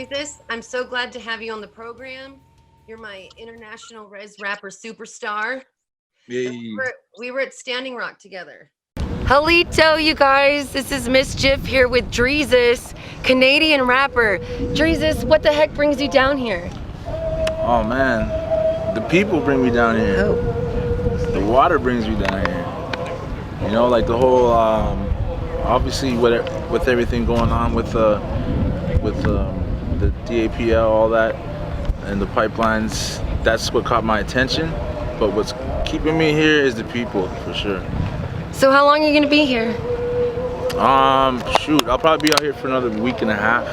Drezus. I'm so glad to have you on the program. You're my international res rapper superstar. Yay. We were at Standing Rock together. Halito, you guys. This is Mischief here with Drezus, Canadian rapper. Drezus, what the heck brings you down here? Oh man, the people bring me down here. Oh. The water brings me down here. You know, like the whole, obviously with everything going on with the DAPL, all that, and the pipelines. That's what caught my attention. But what's keeping me here is the people, for sure. So how long are you gonna be here? Shoot, I'll probably be out here for another week and a half.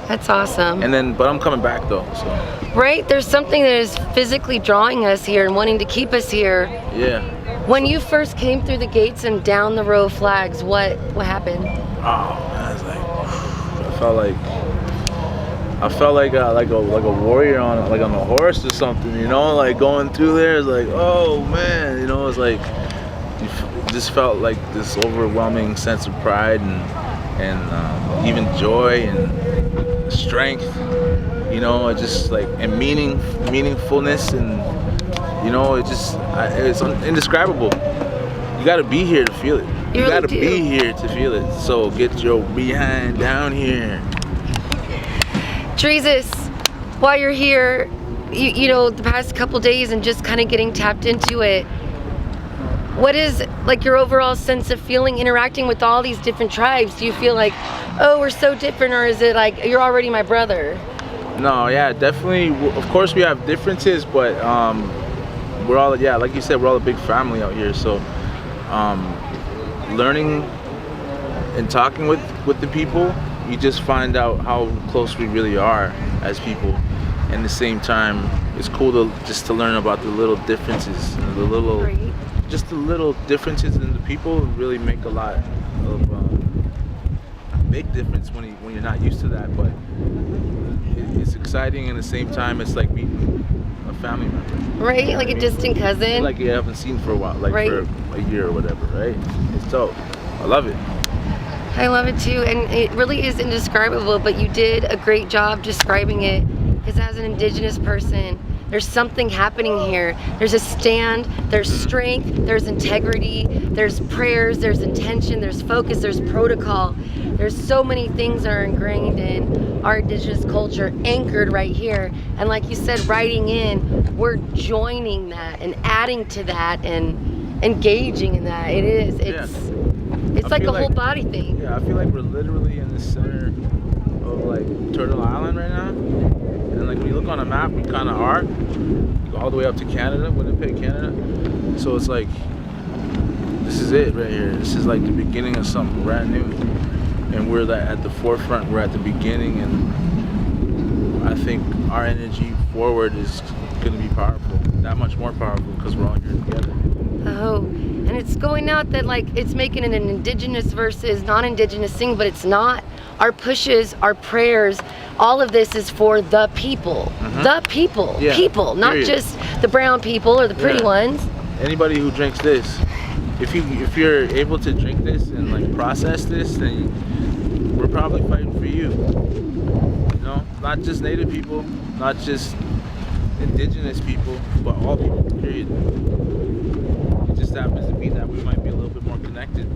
That's awesome. And then, but I'm coming back though, so. Right? There's something that is physically drawing us here and wanting to keep us here. Yeah. When you first came through the gates and down the row of flags, what happened? Oh man, it's like I felt like a warrior on a horse or something, you know, like going through there. It's like, oh man, you know, it's like just felt like this overwhelming sense of pride and even joy and strength, you know, just like and meaningfulness, and you know, it's indescribable. You got to be here to feel it. You really got to do. be here to feel it. So get your behind down here. Drezus, while you're here, you know, the past couple days and just kind of getting tapped into it, what is like your overall sense of feeling interacting with all these different tribes? Do you feel like, oh, we're so different, or is it like you're already my brother? No, yeah, definitely. Of course, we have differences, but we're all, yeah, like you said, we're all a big family out here. So learning and talking with the people, you just find out how close we really are as people. And at the same time, it's cool to learn about the little differences and the little, Right. just the little differences in the people really make a lot of big difference when you're not used to that. But it's exciting, and at the same time, it's like meeting a family member. Right, You know like what a I mean? distant cousin. Like you haven't seen for a while, like Right. for a year or whatever, right? It's dope. I love it. I love it too, and it really is indescribable, but you did a great job describing it, because as an Indigenous person, there's something happening here. There's a stand, there's strength, there's integrity, there's prayers, there's intention, there's focus, there's protocol. There's so many things that are ingrained in our Indigenous culture, anchored right here. And like you said, writing in, we're joining that and adding to that and engaging in that. It's like a whole body thing. Yeah, I feel like we're literally in the center of like Turtle Island right now. And like when you look on a map, we kind of are. You go all the way up to Canada, Winnipeg, Canada. So it's like, this is it right here. This is like the beginning of something brand new. And we're at the forefront, we're at the beginning, and I think our energy forward is going to be powerful. That much more powerful because we're all here together. Oh, and it's going out that like it's making it an Indigenous versus non-Indigenous thing, but it's not. Our pushes, our prayers, all of this is for the people. The people. Yeah, People, not period. just the brown people or the pretty ones. Anybody who drinks this, if you're able to drink this and like process this, then we're probably fighting for you. You know, not just Native people, not just Indigenous people, but all people, period. It just happens to be that we might be a little bit more connected.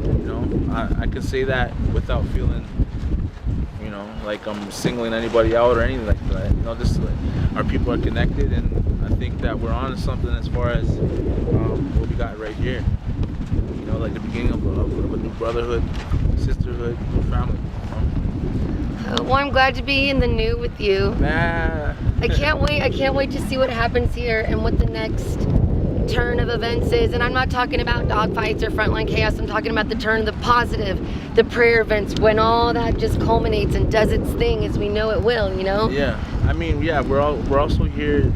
You know, I can say that without feeling, you know, like I'm singling anybody out or anything like that. You know, just like our people are connected, and I think that we're on to something as far as what we got right here. You know, like the beginning of a new brotherhood, sisterhood, new family. Well, I'm glad to be in the new with you. Nah. I can't wait. I can't wait to see what happens here and what the next turn of events is. And I'm not talking about dogfights or frontline chaos. I'm talking about the turn of the positive, the prayer events, when all that just culminates and does its thing as we know it will, you know? Yeah. I mean, yeah, we're also here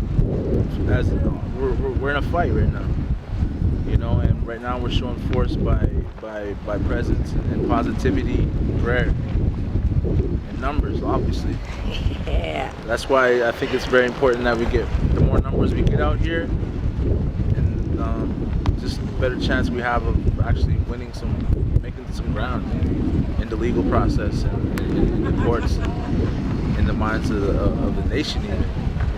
as we're in a fight right now. You know, and right now we're showing force by presence and positivity, prayer, and numbers, obviously. Yeah. That's why I think it's very important that the more numbers we get out here, and just better chance we have of actually making some ground in the legal process and in the courts, in the minds of the nation even. You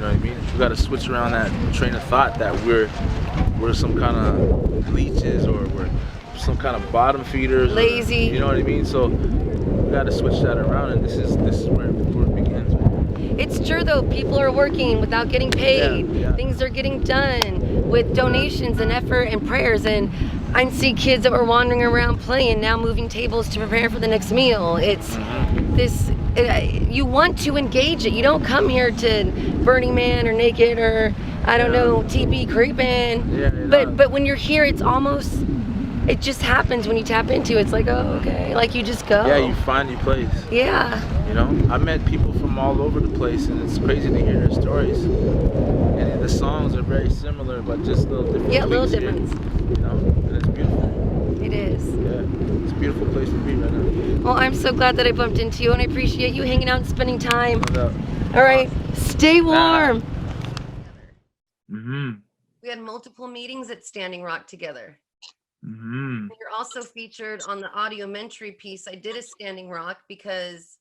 know what I mean? We got to switch around that train of thought that we're some kind of leeches or we're some kind of bottom feeders. Lazy. You know what I mean? So we got to switch that around, and this is where it begins. It's true though, people are working without getting paid. Yeah. Things are getting done with donations and effort and prayers. And I see kids that were wandering around playing, now moving tables to prepare for the next meal. It's this, you want to engage it. You don't come here to Burning Man or Naked or, I don't know, TP creeping. But when you're here, it's almost, it just happens when you tap into it. It's like, oh, okay. Like you just go. Yeah, you find your place. Yeah. You know, I met people from all over the place, and it's crazy to hear their stories. And the songs are very similar, but just little different. Yeah, little difference. You know, and it's beautiful. It is. Yeah, it's a beautiful place to be right now. Well, I'm so glad that I bumped into you, and I appreciate you hanging out and spending time. All right, stay warm. We had multiple meetings at Standing Rock together. And you're also featured on the audiomentary piece I did at Standing Rock because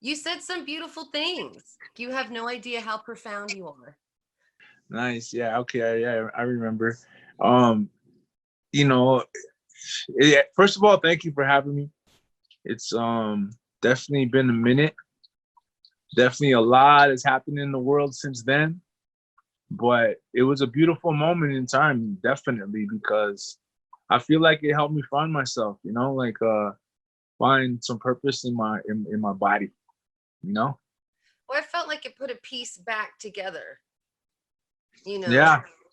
you said some beautiful things. You have no idea how profound you are. Nice. Yeah. Okay. Yeah, I remember. You know, first of all, thank you for having me. It's definitely been a minute. Definitely a lot has happened in the world since then. But it was a beautiful moment in time, definitely, because I feel like it helped me find myself, you know, like find some purpose in my body, you know? Well, I felt like it put a piece back together, you know,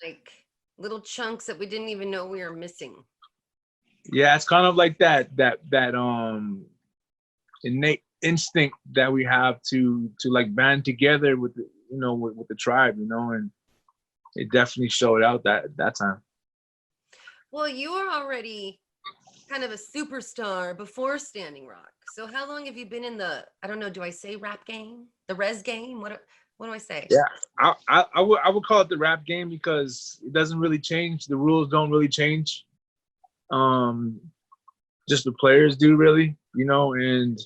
like little chunks that we didn't even know we were missing. Yeah, it's kind of like that innate instinct that we have to like band together with the, you know, with the tribe, you know, and it definitely showed out that time. Well, you were already kind of a superstar before Standing Rock. So how long have you been in the, I don't know, do I say rap game? The res game? What do I say? Yeah, I would call it the rap game because it doesn't really change. The rules don't really change. Just the players do, really, you know, and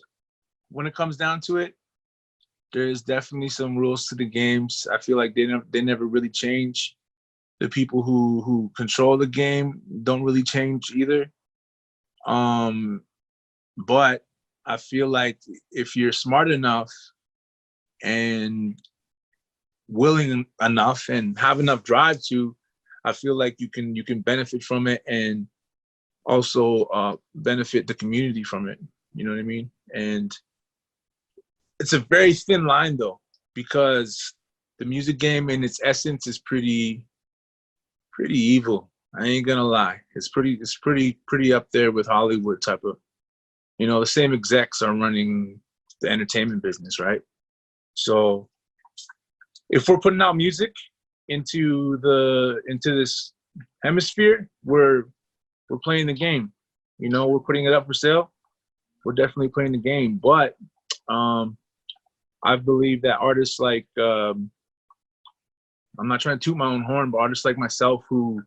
when it comes down to it, there's definitely some rules to the games. I feel like they never really change. The people who control the game don't really change either. But I feel like if you're smart enough and willing enough and have enough drive to, I feel like you can benefit from it and also benefit the community from it. You know what I mean? And it's a very thin line though, because the music game in its essence is pretty evil. I ain't gonna lie. It's pretty up there with Hollywood type of, you know, the same execs are running the entertainment business, right? So if we're putting out music into this hemisphere, we're playing the game. You know, we're putting it up for sale. We're definitely playing the game. But I believe that artists like I'm not trying to toot my own horn, but artists like myself who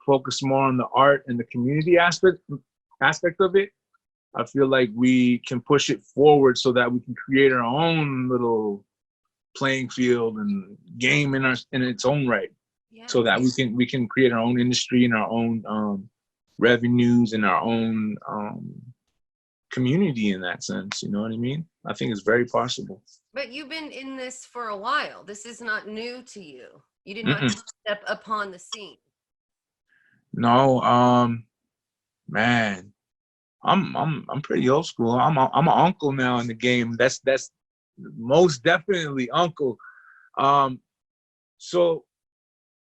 focus more on the art and the community aspect of it, I feel like we can push it forward so that we can create our own little playing field and game in its own right. Yeah. So that we can create our own industry and our own revenues and our own community in that sense. You know what I mean? I think it's very possible. But you've been in this for a while. This is not new to you. You did not step upon the scene. No, man, I'm pretty old school. I'm an uncle now in the game. That's most definitely uncle. So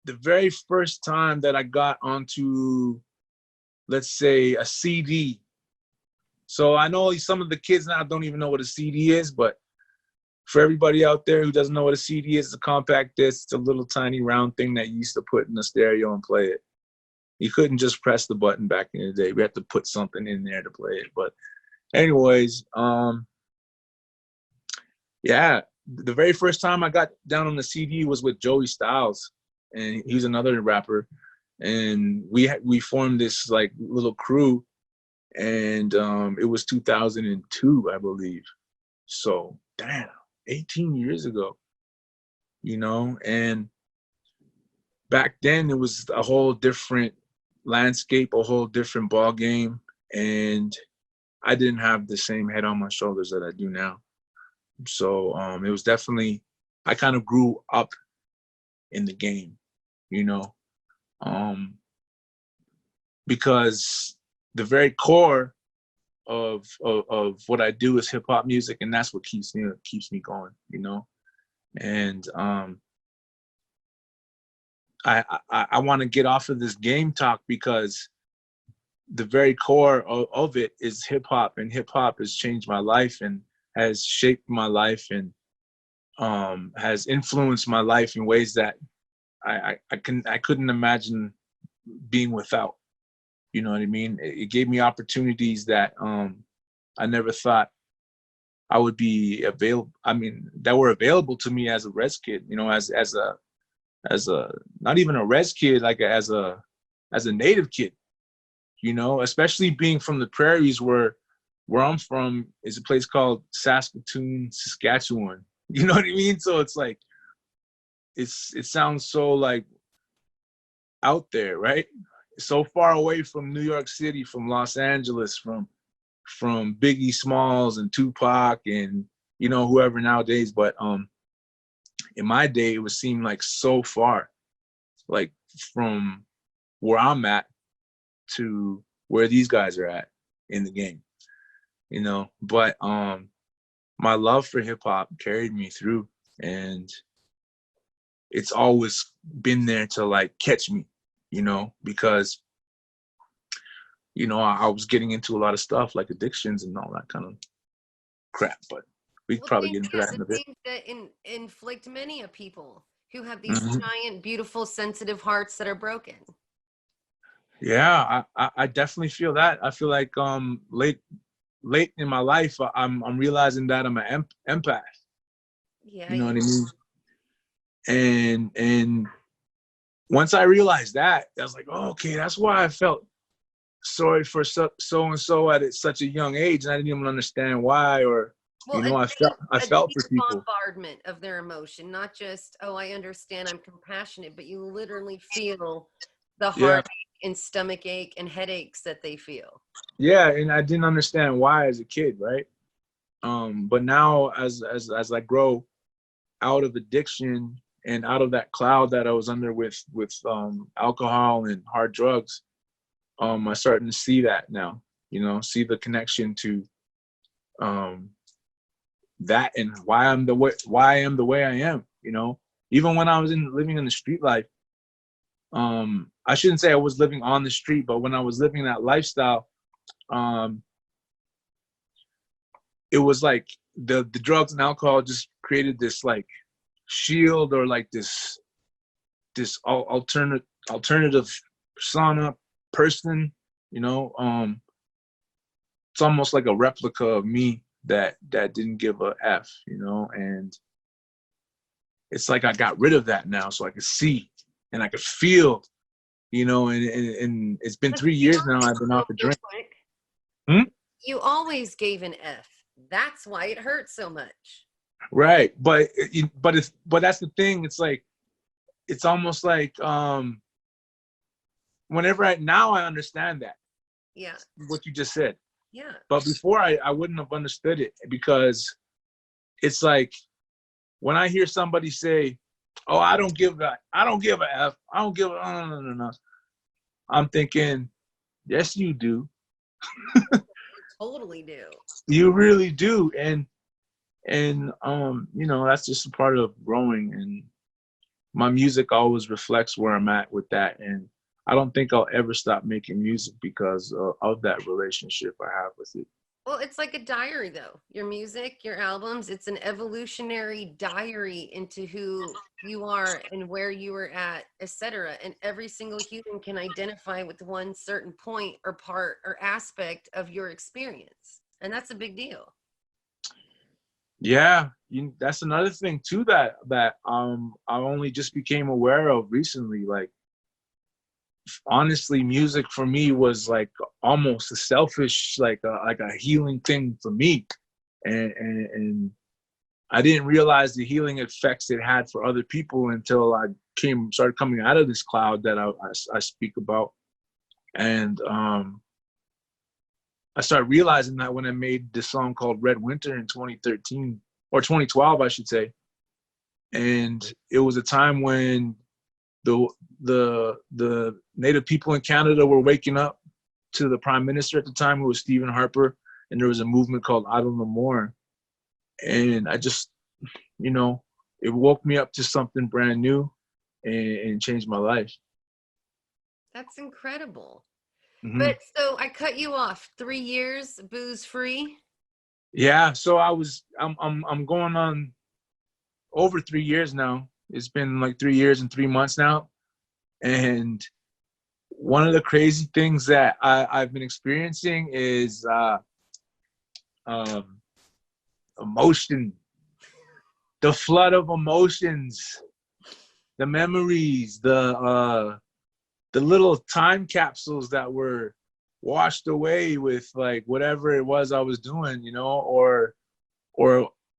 the very first time that I got onto, let's say, a CD. So I know some of the kids now don't even know what a CD is, but for everybody out there who doesn't know what a CD is, it's a compact disc. It's a little tiny round thing that you used to put in the stereo and play it. You couldn't just press the button back in the day. We had to put something in there to play it. But anyways, yeah, the very first time I got down on the CD was with Joey Styles, and he's another rapper. and we formed this like little crew, and it was 2002, I believe. So damn, 18 years ago, you know. And back then it was a whole different landscape, a whole different ball game, and I didn't have the same head on my shoulders that I do now. So it was definitely, I kind of grew up in the game, you know, because the very core of what I do is hip hop music, and that's what keeps me going, you know. And I want to get off of this game talk because the very core of it is hip hop, and hip hop has changed my life and has shaped my life and has influenced my life in ways that I couldn't imagine being without. You know what I mean? It gave me opportunities that I never thought I would be available. I mean, that were available to me as a res kid. You know, as a not even a res kid, like as a native kid. You know, especially being from the prairies where I'm from is a place called Saskatoon, Saskatchewan. You know what I mean? So it's like it sounds so like out there, right? So far away from New York City, from Los Angeles, from Biggie Smalls and Tupac and, you know, whoever nowadays. But in my day, it would seem like so far, like from where I'm at to where these guys are at in the game, you know. But my love for hip hop carried me through, and it's always been there to like catch me, you know, because, you know, I was getting into a lot of stuff like addictions and all that kind of crap, but we could probably get into that in a bit. Things that inflict many of people who have these Mm-hmm. giant, beautiful, sensitive hearts that are broken. Yeah, I definitely feel that. I feel like late in my life, I'm realizing that I'm an empath. Yeah, You know what I mean? And once I realized that, I was like, oh, okay, that's why I felt sorry for so and so at such a young age, and I didn't even understand why, or well, you know, I a felt deep for people. bombardment of their emotion, not just, oh, I understand, I'm compassionate, but you literally feel the Yeah, heartache and stomach ache and headaches that they feel. yeah, and I didn't understand why as a kid, right? But now as I grow out of addiction and out of that cloud that I was under with alcohol and hard drugs, I'm starting to see that now, you know, see the connection to that and why I am the way I am, you know. Even when I was living in the street life, I shouldn't say I was living on the street, but when I was living that lifestyle, it was like the drugs and alcohol just created this like shield, or like this alternative persona person, you know. It's almost like a replica of me that didn't give a F, you know. And it's like I got rid of that now, so I could see and I could feel, you know. And it's been 3 years now I've been off the drink. You always gave an F. That's why it hurts so much. Right, but that's the thing. It's like it's almost like whenever now I understand that. Yeah. What you just said. Yeah. But before I wouldn't have understood it, because it's like when I hear somebody say, "Oh, I don't give a F. I don't give a no. I'm thinking, yes, you do. You totally do. You really do. And you know, that's just a part of growing, and my music always reflects where I'm at with that. And I don't think I'll ever stop making music because of that relationship I have with it. Well, it's like a diary, though. Your music, your albums, it's an evolutionary diary into who you are and where you were at, etc. And every single human can identify with one certain point or part or aspect of your experience. And that's a big deal. Yeah, that's another thing too that I only just became aware of recently. Like honestly, music for me was like almost a selfish, like a healing thing for me, and I didn't realize the healing effects it had for other people until I started coming out of this cloud that I speak about, and I started realizing that when I made this song called Red Winter in 2013 or 2012, I should say, and it was a time when the Native people in Canada were waking up to the Prime Minister at the time, who was Stephen Harper, and there was a movement called I Don't Know More, and I just, you know, it woke me up to something brand new and changed my life. That's incredible. Mm-hmm. But so I cut you off. 3 years booze free. Yeah, so I'm going on over 3 years now. It's been like 3 years and 3 months now, and one of the crazy things that I've been experiencing is emotion, the flood of emotions, the memories, the little time capsules that were washed away with like whatever it was I was doing, you know, or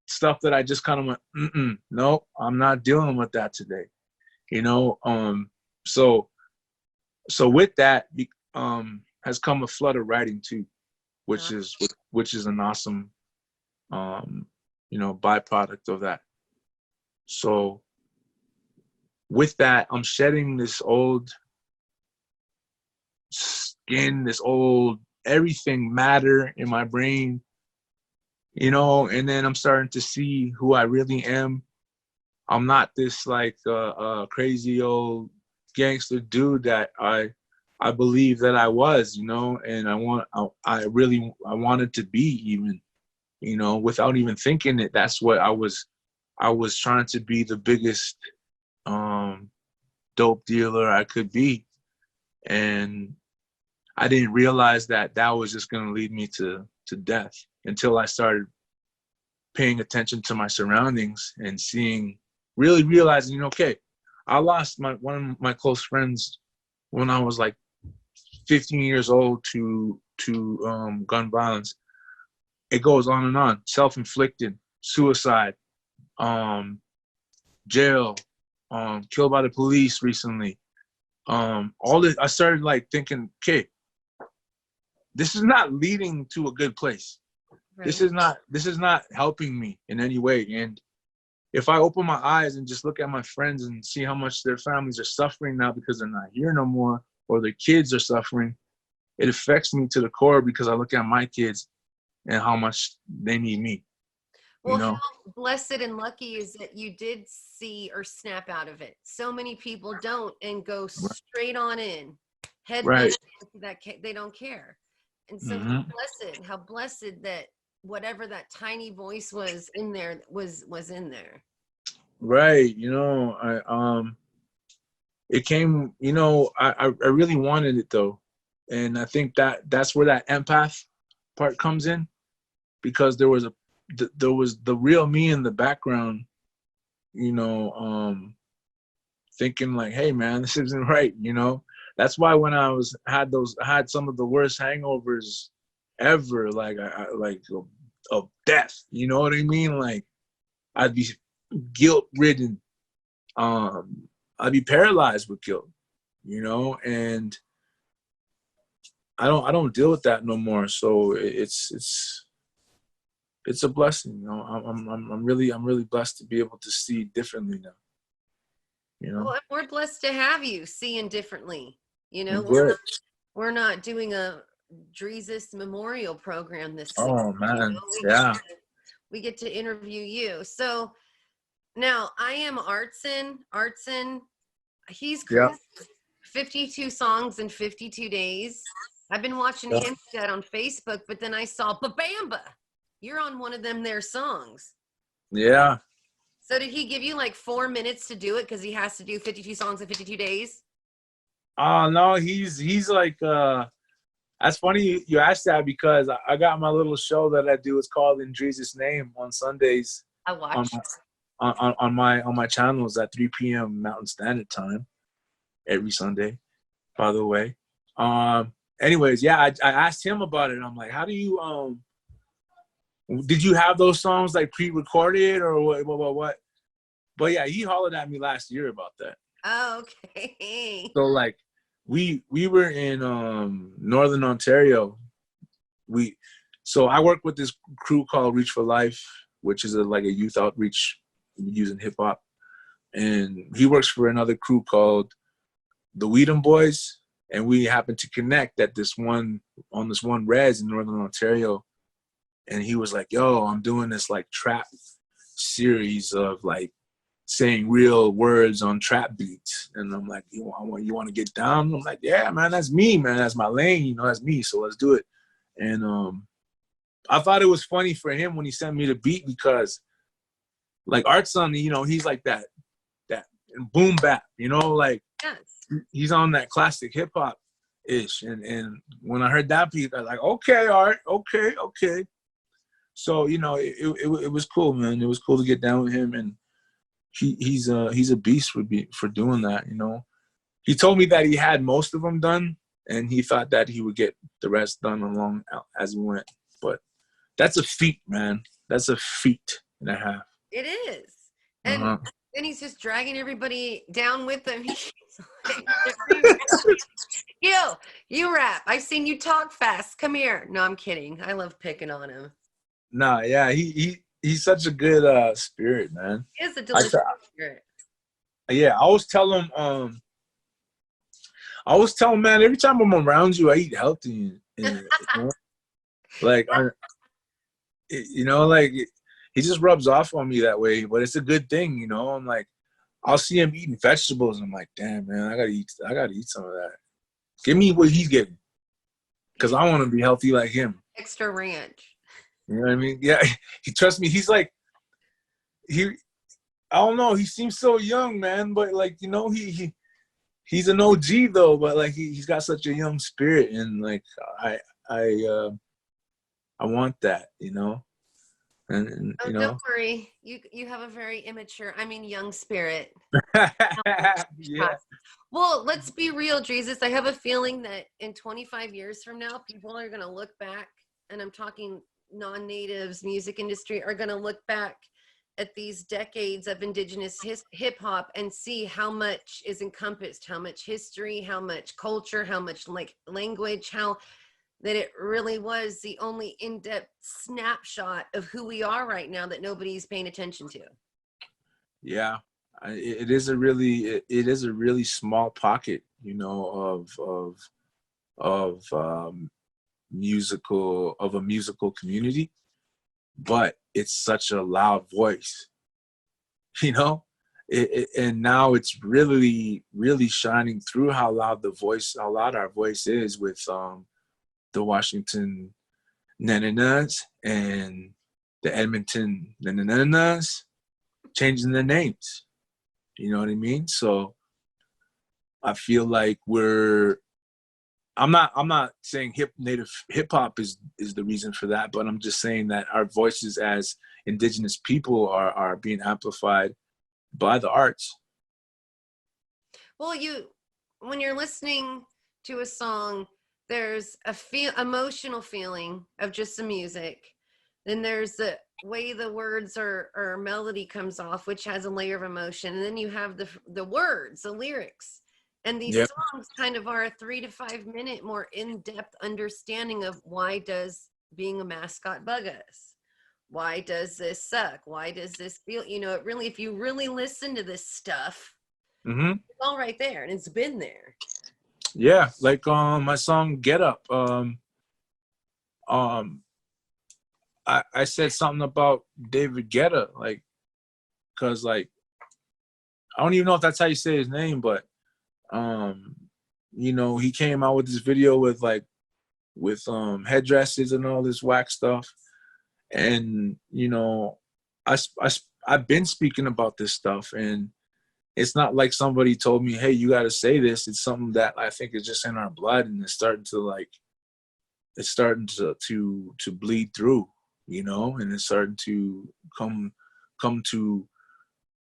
stuff that I just kind of went, no, I'm not dealing with that today, you know. So with that has come a flood of writing too, which is an awesome you know, byproduct of that. So with that, I'm shedding this old skin, this old everything matter in my brain, you know, and then I'm starting to see who I really am. I'm not this like crazy old gangster dude that I believe that I was, you know, and I wanted to be, even, you know, without even thinking it. That's what I was trying to be, the biggest dope dealer I could be. And I didn't realize that that was just going to lead me to death until I started paying attention to my surroundings and really realizing, okay, I lost one of my close friends when I was like 15 years old to gun violence. It goes on and on. Self-inflicted, suicide, jail, killed by the police recently. All this, I started like thinking, okay, this is not leading to a good place. Right. This is not helping me in any way. And if I open my eyes and just look at my friends and see how much their families are suffering now because they're not here no more, or their kids are suffering, it affects me to the core, because I look at my kids and how much they need me. Well, how blessed and lucky is that you did see or snap out of it. So many people don't, and go straight on in, head into that they don't care. And so how blessed that whatever that tiny voice was in there was in there. Right. You know, it came, you know, I really wanted it though. And I think that's where that empath part comes in, because there was the real me in the background, you know, thinking like, hey man, this isn't right, you know. That's why when I had some of the worst hangovers ever, like of death, you know what I mean? Like I'd be guilt ridden, I'd be paralyzed with guilt, you know, and I don't deal with that no more. So it's a blessing, you know. I'm really blessed to be able to see differently now. You know, well, we're blessed to have you seeing differently. You know, we're not doing a Drezus memorial program this week. Oh man, you know? We get to interview you. So now I am Artson. He's created 52 songs in 52 days. I've been watching him do that on Facebook, but then I saw Babamba. You're on one of their songs. Yeah. So did he give you like 4 minutes to do it because he has to do 52 songs in 52 days? No, he's like that's funny you asked that, because I got my little show that I do. It's called In Drezus' Name on Sundays. I watch on my channels at 3 p.m. Mountain Standard Time every Sunday. by the way. Anyways, yeah, I asked him about it. I'm like, how do you did you have those songs like pre-recorded or what? But yeah, he hollered at me last year about that. Oh, okay. So like we were in Northern Ontario. So I work with this crew called Reach for Life, which is like a youth outreach using hip hop. And he works for another crew called the Weedham Boys. And we happened to connect at this one res in Northern Ontario. And he was like, yo, I'm doing this like trap series of like saying real words on trap beats. And I'm like, you want to get down? I'm like, yeah, man, that's me, man. That's my lane, you know, that's me. So let's do it. And I thought it was funny for him when he sent me the beat because like Artson, you know, he's like that boom bap, you know, like Yes. he's on that classic hip hop ish. And when I heard that beat, I was like, okay, Art, okay. So, you know, it was cool, man. It was cool to get down with him, and he's a beast for doing that, you know. He told me that he had most of them done, and he thought that he would get the rest done along as we went. But that's a feat, man. That's a feat and a half. It is. And then he's just dragging everybody down with him. He's like, yo, you rap. I've seen you talk fast. Come here. No, I'm kidding. I love picking on him. Nah, yeah, he's such a good spirit, man. He is a delicious spirit. Yeah, I always tell him, man, every time I'm around you, I eat healthy. And you know? Like, you know, like, he just rubs off on me that way, but it's a good thing, you know. I'm like, I'll see him eating vegetables, and I'm like, damn, man, I gotta eat some of that. Give me what he's getting, because I want to be healthy like him. Extra ranch. You know what I mean? Yeah, he trusts me. He's like, I don't know. He seems so young, man, but like, you know, he's an OG though, but like he's got such a young spirit, and like I want that, you know. And you know, don't worry, you have a very young spirit. Yeah. Well, let's be real, Jesus. I have a feeling that in 25 years from now, people are gonna look back, and I'm talking non-natives, music industry, are gonna look back at these decades of indigenous hip hop and see how much is encompassed, how much history, how much culture, how much like language, how that it really was the only in-depth snapshot of who we are right now that nobody's paying attention to. Yeah, it is a really small pocket, you know, of a musical community, but it's such a loud voice, you know. And now it's really shining through how loud our voice is with the Washington Nananas and the Edmonton Nananas changing their names. You know what I mean? So I feel like I'm not saying native hip hop is the reason for that, but I'm just saying that our voices as indigenous people are being amplified by the arts. Well, when you're listening to a song, there's a emotional feeling of just the music. Then there's the way the words or melody comes off, which has a layer of emotion. And then you have the words, the lyrics. And these songs kind of are a 3 to 5 minute more in-depth understanding of why does being a mascot bug us? Why does this suck? Why does this feel, you know, it really, if you really listen to this stuff, it's all right there, and it's been there. Yeah, like my song Get Up. I said something about David Guetta, like, cause like I don't even know if that's how you say his name, but you know, he came out with this video with headdresses and all this whack stuff, and you know, I've been speaking about this stuff, and it's not like somebody told me, hey, you got to say this. It's something that I think is just in our blood, and it's starting to bleed through, you know, and it's starting to come to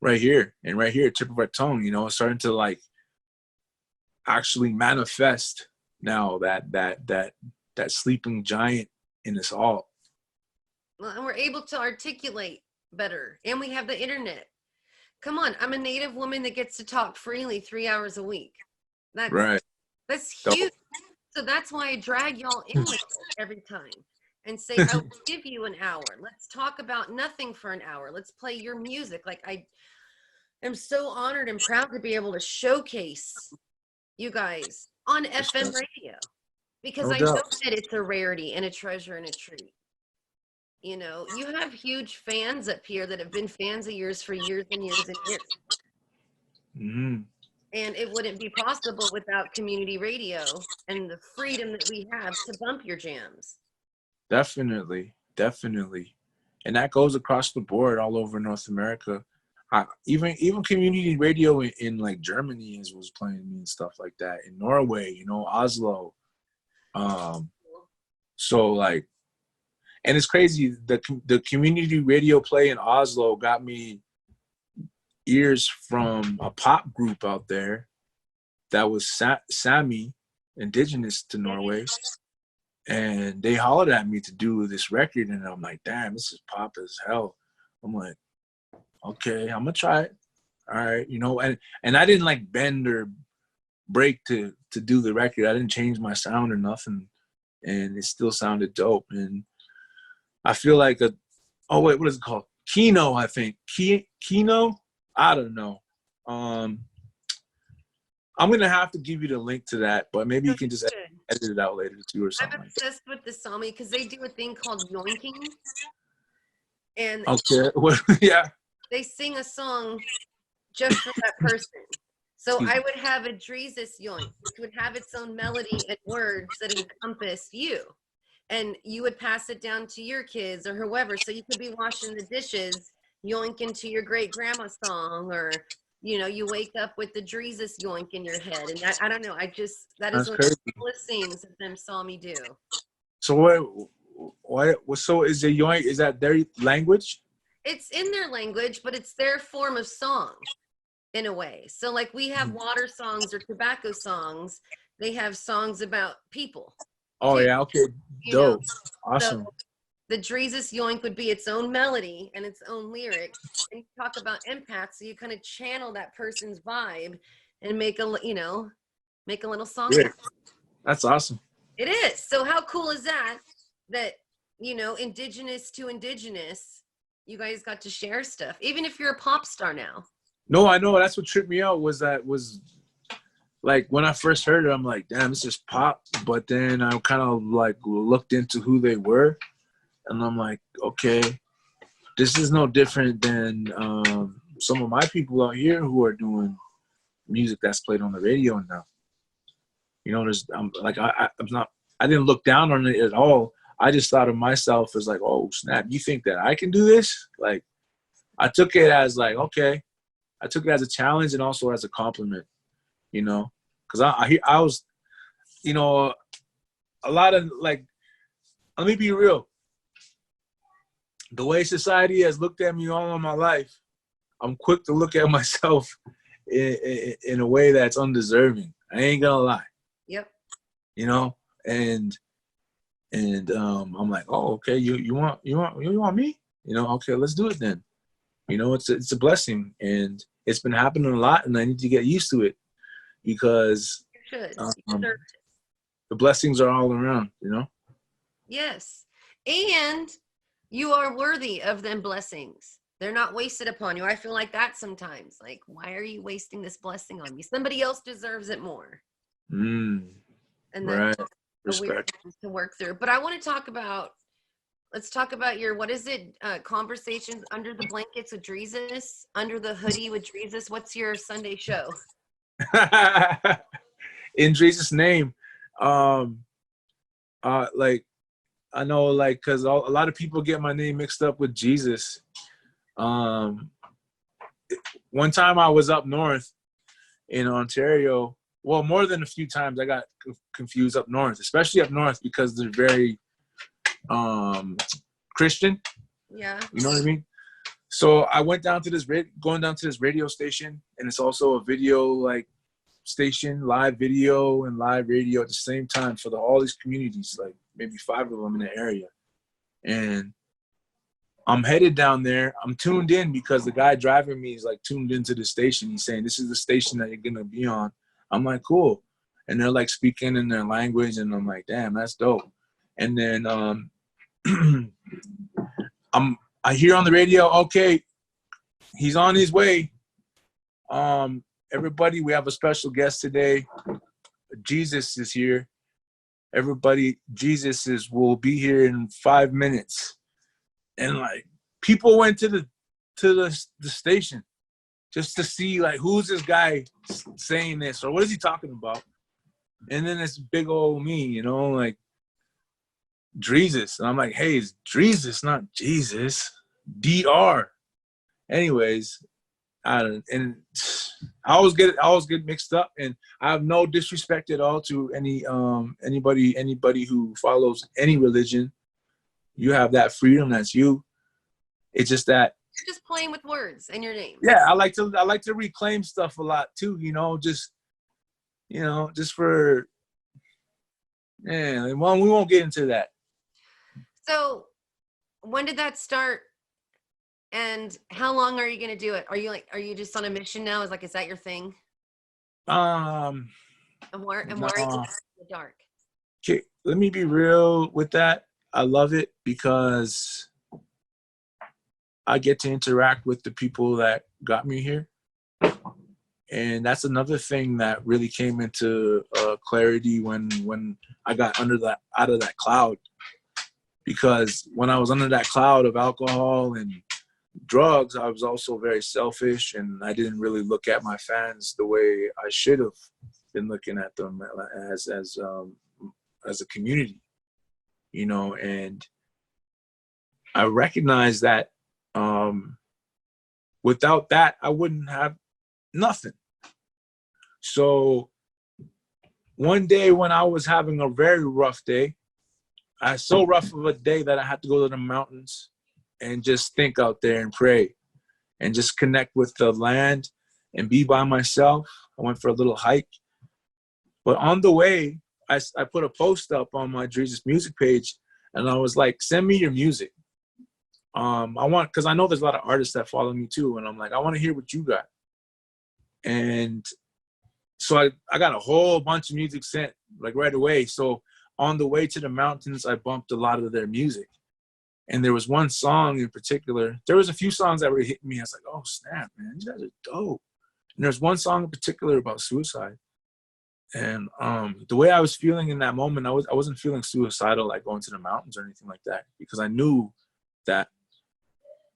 right here, tip of our tongue, you know. It's starting to like, actually manifest now that sleeping giant in us all. Well, and we're able to articulate better, and we have the internet. Come on, I'm a Native woman that gets to talk freely 3 hours a week. Right. That's huge. So that's why I drag y'all in with it every time and say, I will give you an hour. Let's talk about nothing for an hour. Let's play your music. Like, I am so honored and proud to be able to showcase you guys on FM radio, because I know that it's a rarity and a treasure and a treat. You know, you have huge fans up here that have been fans of yours for years and years and years. Mm-hmm. And it wouldn't be possible without community radio and the freedom that we have to bump your jams. Definitely. And that goes across the board all over North America. Even community radio in like Germany was playing me and stuff like that. In Norway, you know, Oslo. So like, and it's crazy, the community radio play in Oslo got me ears from a pop group out there that was Sami, indigenous to Norway, and they hollered at me to do this record, and I'm like, damn, this is pop as hell. I'm like, okay, I'm gonna try it. All right, you know, and I didn't like bend or break to do the record. I didn't change my sound or nothing, and it still sounded dope. And I feel like what is it called? Kino, I think. Kino? I don't know. I'm gonna have to give you the link to that, but maybe you can just edit it out later too or something. I'm obsessed with the Sami because they do a thing called yoinking. And okay, yeah. They sing a song just for that person. So I would have a Drezus yoink, which would have its own melody and words that encompass you. And you would pass it down to your kids or whoever. So you could be washing the dishes, yoink into your great grandma song, or, you know, you wake up with the Drezus yoink in your head. And I don't know, that is one of the coolest things that them saw me do. So so is the yoink, is that their language? It's in their language, but it's their form of song in a way. So like we have water songs or tobacco songs. They have songs about people. Oh, too. Yeah, okay, dope. Awesome. So the Drezus yoink would be its own melody and its own lyric. And you talk about empaths, so you kind of channel that person's vibe and make a little song. Yeah. That's awesome. It is. So how cool is that? That, you know, indigenous to indigenous, you guys got to share stuff, even if you're a pop star now. No, I know. That's what tripped me out was like when I first heard it, I'm like, damn, this is pop. But then I kind of like looked into who they were, and I'm like, okay, this is no different than some of my people out here who are doing music that's played on the radio now. You know, I didn't look down on it at all. I just thought of myself as like, oh snap, you think that I can do this? Like, I took it as like, okay, I took it as a challenge and also as a compliment, you know, because I was, you know, a lot of like, let me be real. The way society has looked at me all of my life, I'm quick to look at myself in a way that's undeserving. I ain't gonna lie. Yep. You know, and I'm like, oh, okay, you want me? You know, okay, let's do it then. You know, it's a blessing, and it's been happening a lot, and I need to get used to it because the blessings are all around. You know. Yes, and you are worthy of them blessings. They're not wasted upon you. I feel like that sometimes. Like, why are you wasting this blessing on me? Somebody else deserves it more. And that's a weird thing to work through. But I want to let's talk about your, what is it? Conversations Under the Blankets with Drezus, Under the Hoodie with Drezus. What's your Sunday show? In Drezus' name. Like, I know, like, cause a lot of people get my name mixed up with Jesus. One time I was up north in Ontario. Well, more than a few times I got confused up north, especially up north because they're very Christian. Yeah. You know what I mean? So I went down to this radio station, and it's also a video like station, live video and live radio at the same time for all these communities, like maybe 5 of them in the area. And I'm headed down there. I'm tuned in because the guy driving me is like tuned into the station. He's saying, this is the station that you're gonna be on. I'm like, cool. And they're like speaking in their language, and I'm like, damn, that's dope. And then I hear on the radio, okay, he's on his way. Everybody, we have a special guest today. JayZ is here. Everybody, JayZ will be here in 5 minutes. And like, people went to the station just to see like, who's this guy saying this, or what is he talking about? And then it's big old me, you know, like Drezus. And I'm like, hey, it's Drezus, not Jesus. DR. Anyways, I always get mixed up, and I have no disrespect at all to anybody who follows any religion. You have that freedom, that's you. It's just that you're just playing with words and your name. Yeah, I like to reclaim stuff a lot too, just for, well, we won't get into that. So when did that start? And how long are you going to do it? Are you just on a mission now? Is that your thing? And why are you in the dark? Okay, let me be real with that. I love it because I get to interact with the people that got me here. And that's another thing that really came into clarity when I got out of that cloud. Because when I was under that cloud of alcohol and drugs, I was also very selfish, and I didn't really look at my fans the way I should have been looking at them as a community, and I recognized that without that, I wouldn't have nothing. So one day when I was having a very rough day, so rough of a day that I had to go to the mountains and just think out there and pray and just connect with the land and be by myself. I went for a little hike. But on the way, I put a post up on my Drezus music page, and I was like, send me your music. Because I know there's a lot of artists that follow me too, and I'm like, I want to hear what you got. And so I got a whole bunch of music sent like right away. So on the way to the mountains, I bumped a lot of their music. And there was one song in particular. There was a few songs that were hitting me. I was like, oh, snap, man. You guys are dope. And there's one song in particular about suicide. And the way I was feeling in that moment, I wasn't feeling suicidal, like going to the mountains or anything like that, because I knew that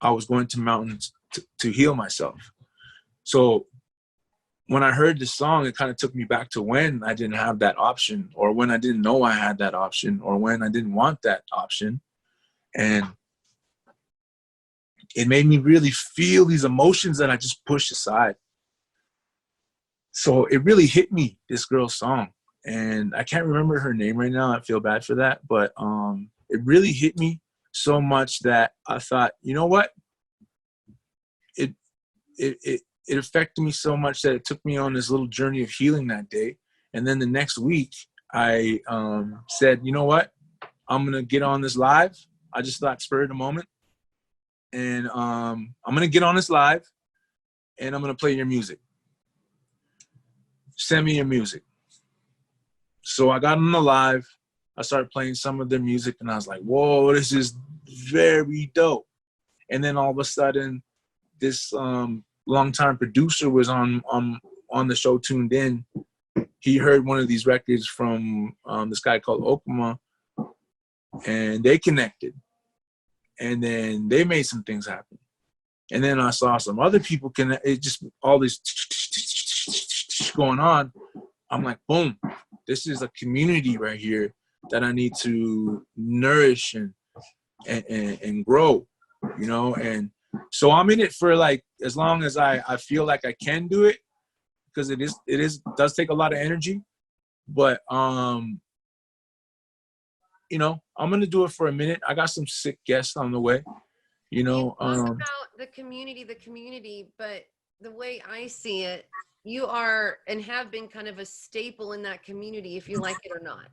I was going to mountains to heal myself. So when I heard this song, it kind of took me back to when I didn't have that option, or when I didn't know I had that option, or when I didn't want that option. And it made me really feel these emotions that I just pushed aside. So it really hit me, this girl's song. And I can't remember her name right now. I feel bad for that. But it really hit me so much that I thought, you know what? It affected me so much that it took me on this little journey of healing that day. And then the next week, I said, you know what? I'm going to get on this live. I just thought, spur of the moment. And I'm going to get on this live, and I'm going to play your music. Send me your music. So I got on the live. I started playing some of their music, and I was like, whoa, this is very dope. And then all of a sudden, this longtime producer was on the show, tuned in. He heard one of these records from this guy called Okuma, and they connected. And then they made some things happen. And then I saw some other people connect. It just all this going on. I'm like, boom, this is a community right here that I need to nourish and grow, And so I'm in it for like as long as I feel like I can do it, because it does take a lot of energy. But I'm gonna do it for a minute. I got some sick guests on the way. You talk about the community, but the way I see it, you are and have been kind of a staple in that community, if you like it or not.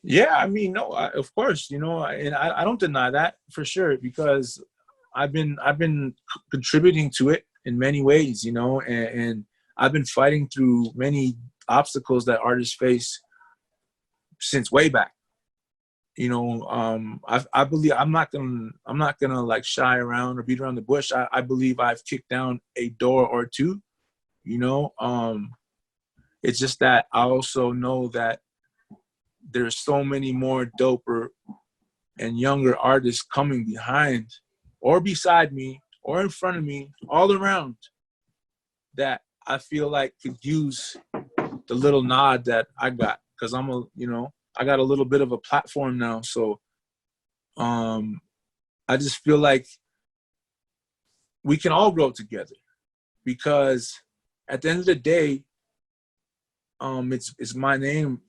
Yeah, I mean, no, of course, you know, and I don't deny that for sure, because I've been contributing to it in many ways, you know, and I've been fighting through many obstacles that artists face since way back. You know, I believe I'm not gonna like shy around or beat around the bush. I believe I've kicked down a door or two. You know, it's just that I also know that there's so many more doper and younger artists coming behind or beside me or in front of me all around that I feel like could use the little nod that I got, because you know, I got a little bit of a platform now. So I just feel like we can all grow together, because at the end of the day, it's my name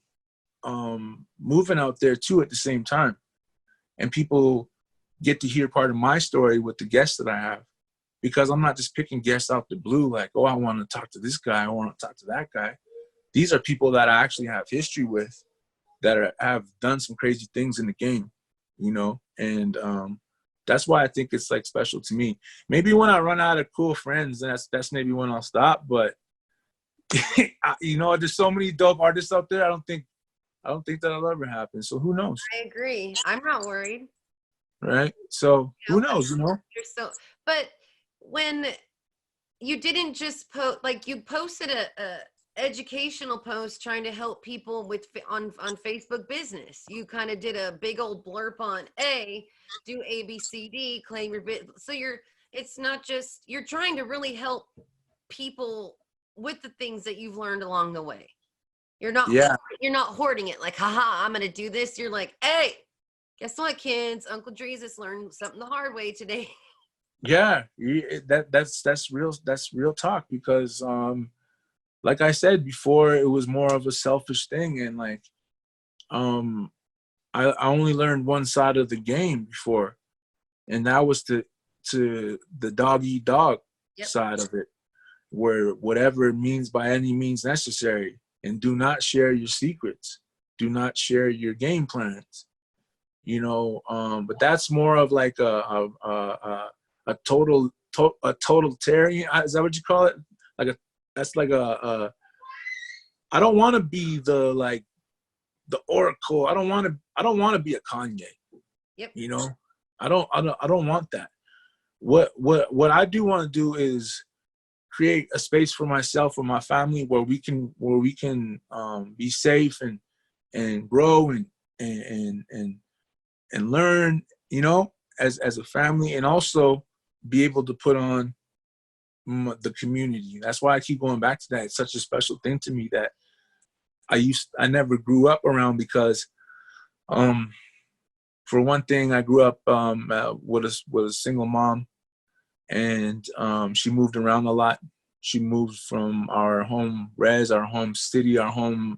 moving out there too at the same time. And people get to hear part of my story with the guests that I have, because I'm not just picking guests out the blue like, oh, I want to talk to this guy, I want to talk to that guy. These are people that I actually have history with, that have done some crazy things in the game, you know? And that's why I think it's like special to me. Maybe when I run out of cool friends, that's maybe when I'll stop. But you know, there's so many dope artists out there. I don't think that'll ever happen. So who knows? I agree. I'm not worried. Right? So You who know, knows, you know? you're so, but when you didn't just post, like you posted a educational post trying to help people with on Facebook business. You kind of did a big old blurb on do ABCD, claim your bit. So it's not just, you're trying to really help people with the things that you've learned along the way. You're not Yeah. you're not hoarding it like, haha, I'm gonna do this. You're like, hey, guess what, kids? Uncle Drezus learned something the hard way today. Yeah. That's real talk, because like I said before, it was more of a selfish thing, and like I only learned one side of the game before, and that was to the dog eat dog side of it, where whatever it means by any means necessary, and do not share your secrets, do not share your game plans, you know. But that's more of like a totalitarian, is that what you call it? Like that's like I don't want to be the oracle. I don't want to be a Kanye. Yep. You know, I don't want that. What I do want to do is create a space for myself and my family where we can be safe and grow and learn, you know, as a family, and also be able to put on the community. That's why I keep going back to that. It's such a special thing to me that I never grew up around, because for one thing, I grew up with a single mom, and she moved around a lot. She moved from our home our home city, our home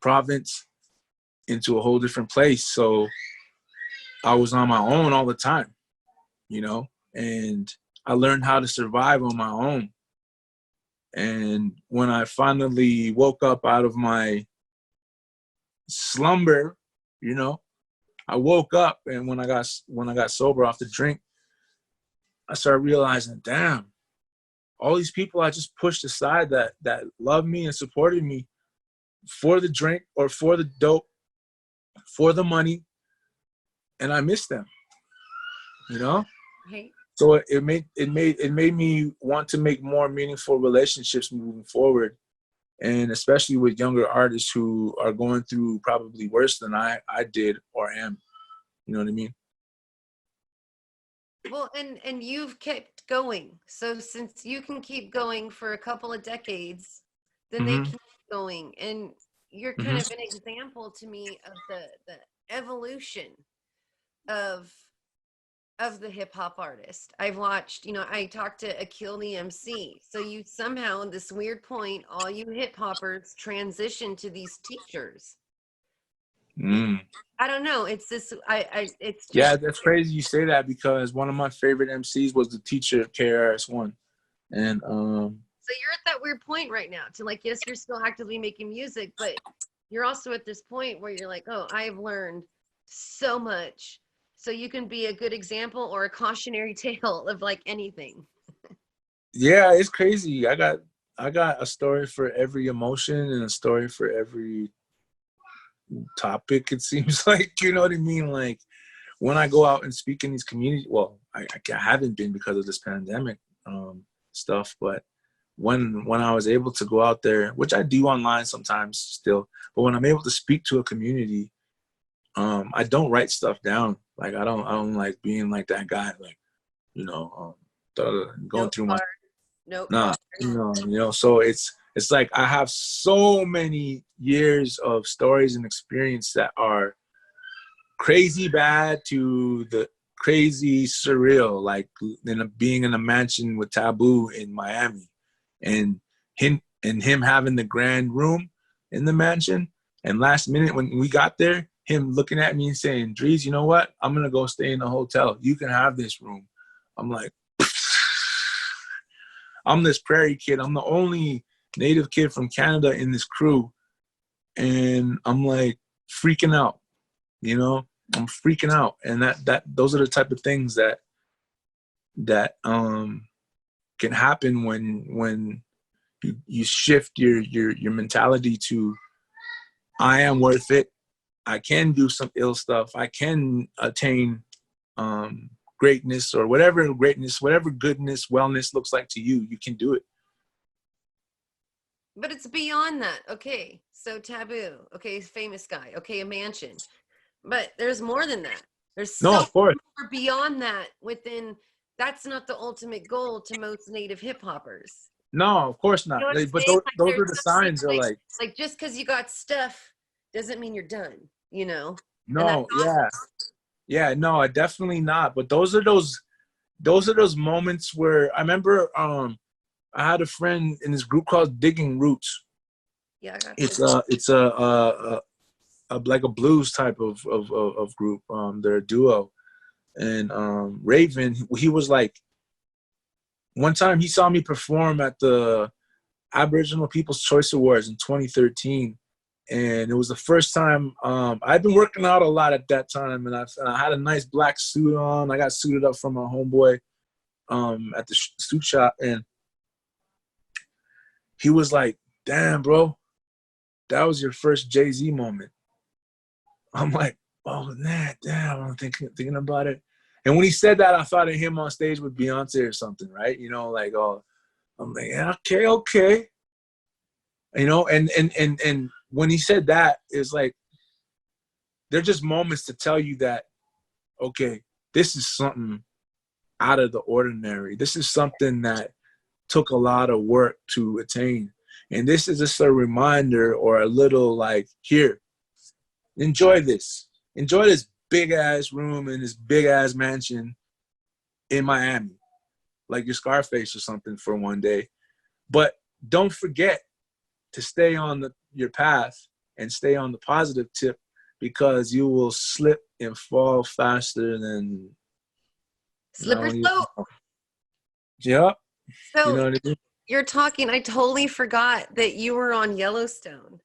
province, into a whole different place. So I was on my own all the time, you know, and I learned how to survive on my own. And when I finally woke up out of my slumber, you know, I woke up, and when I got sober off the drink, I started realizing, damn, all these people I just pushed aside that loved me and supported me for the drink or for the dope, for the money, and I miss them, you know? Right. So it made me want to make more meaningful relationships moving forward, and especially with younger artists who are going through probably worse than I did or am. You know what I mean? Well, and you've kept going. So since you can keep going for a couple of decades, then they Mm-hmm. keep going. And you're kind Mm-hmm. of an example to me of the evolution of the hip hop artist. I've watched, you know, I talked to Akil the MC. So you somehow, at this weird point, all you hip hoppers transition to these teachers. Mm. I don't know. It's this. It's just. Yeah, that's crazy you say that, because one of my favorite MCs was the teacher of KRS-One, and So you're at that weird point right now to like, yes, you're still actively making music, but you're also at this point where you're like, oh, I have learned so much. So you can be a good example or a cautionary tale of like anything. Yeah, it's crazy. I got a story for every emotion and a story for every topic, it seems like, you know what I mean? Like when I go out and speak in these communities, well, I haven't been because of this pandemic stuff, but when I was able to go out there, which I do online sometimes still, but when I'm able to speak to a community, I don't write stuff down. Like I don't like being like that guy, like, you know, going Note through my card, note nah, card. you know, so it's like I have so many years of stories and experience that are crazy bad to the crazy surreal, like being in a mansion with Taboo in Miami, and him having the grand room in the mansion, and last minute when we got there, him looking at me and saying, "Dreez, you know what? I'm gonna go stay in the hotel. You can have this room." I'm like, I'm this prairie kid. I'm the only native kid from Canada in this crew, and I'm like freaking out. You know, I'm freaking out, and that those are the type of things that can happen when you shift your mentality to I am worth it. I can do some ill stuff. I can attain greatness or whatever greatness, whatever goodness, wellness looks like to you. You can do it. But it's beyond that. Okay, so Taboo. Okay, famous guy. Okay, a mansion. But there's more than that. There's No, so of course. more beyond that within. That's not the ultimate goal to most native hip hoppers. No, of course You know not. what I'm But saying? Like those there's are the something signs. Are like just because you got stuff doesn't mean you're done, you know? And that's no, awesome. yeah, no, definitely not. But those are those moments where I remember I had a friend in this group called Digging Roots. Yeah, I got It's this. like a blues type of group. They're a duo, and Raven, he was like, one time he saw me perform at the Aboriginal People's Choice Awards in 2013, and it was the first time. I'd been working out a lot at that time, and I had a nice black suit on. I got suited up from my homeboy at the suit shop, and he was like, "Damn, bro, that was your first JayZ moment." I'm like, "Oh, man, damn." I'm thinking about it, and when he said that, I thought of him on stage with Beyonce or something, right? You know, like, oh, I'm like, yeah, okay. You know, and when he said that, it's like they're just moments to tell you that, okay, this is something out of the ordinary. This is something that took a lot of work to attain. And this is just a reminder or a little like, here, enjoy this. Enjoy this big ass room in this big ass mansion in Miami, like your Scarface or something for one day. But don't forget to stay on your path and stay on the positive tip, because you will slip and fall faster than Slippery slope. Yeah. You So know what I mean? you're talking, I totally forgot that you were on Yellowstone.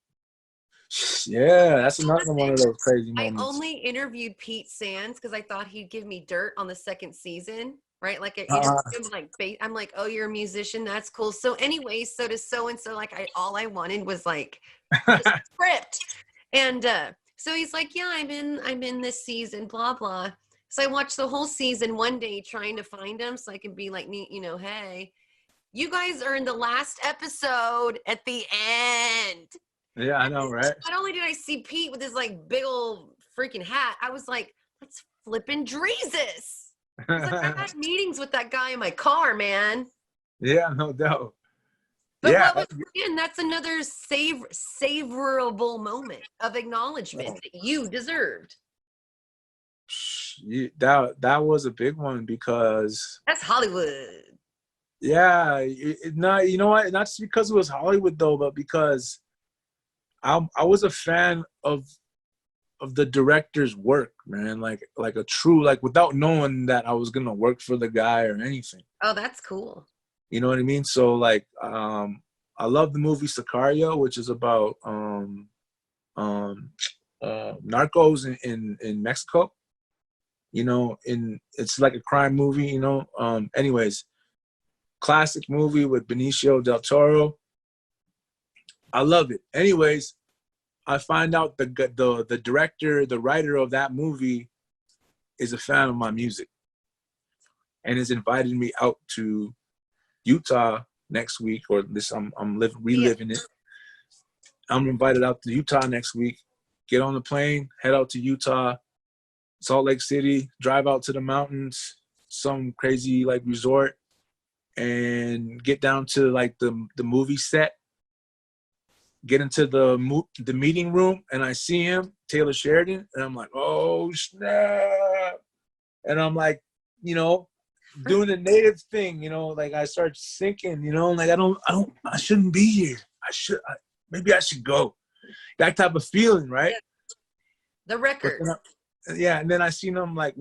Yeah, that's another one of those crazy I moments. only interviewed Pete Sands because I thought he'd give me dirt on the second season, right? Like I interviewed him, like I'm like, oh, you're a musician, that's cool. So anyway, so does so and so. Like all I wanted was like the script, and so he's like, yeah, I'm in this season, blah blah. So I watched the whole season one day trying to find him so I can be like, you know, hey, you guys are in the last episode at the end. Yeah, I know, right? Not only did I see Pete with his like big old freaking hat, I was like, let's flipping Drezus. I was like, I had meetings with that guy in my car, man. Yeah, no doubt. But Yeah. what was, again, that's another savorable moment of acknowledgement that you deserved. That was a big one because That's Hollywood. yeah, not, you know what? Not just because it was Hollywood though, but because I was a fan of the director's work, man. Like a true, like, without knowing that I was gonna work for the guy or anything. Oh, that's cool. You know what I mean? So like, I love the movie Sicario, which is about narcos in Mexico. You know, it's like a crime movie. You know, anyways, classic movie with Benicio del Toro. I love it. Anyways, I find out the director, the writer of that movie, is a fan of my music, and has invited me out to Utah next week, or this I'm reliving it. I'm invited out to Utah next week. Get on the plane, head out to Utah, Salt Lake City, drive out to the mountains, some crazy like resort, and get down to like the movie set. Get into the meeting room, and I see him, Taylor Sheridan, and I'm like, oh snap! And I'm like, you know, doing the native thing, you know, like I start sinking, you know, like I shouldn't be here. Maybe I should go. That type of feeling, right? The record. Yeah, and then I seen him like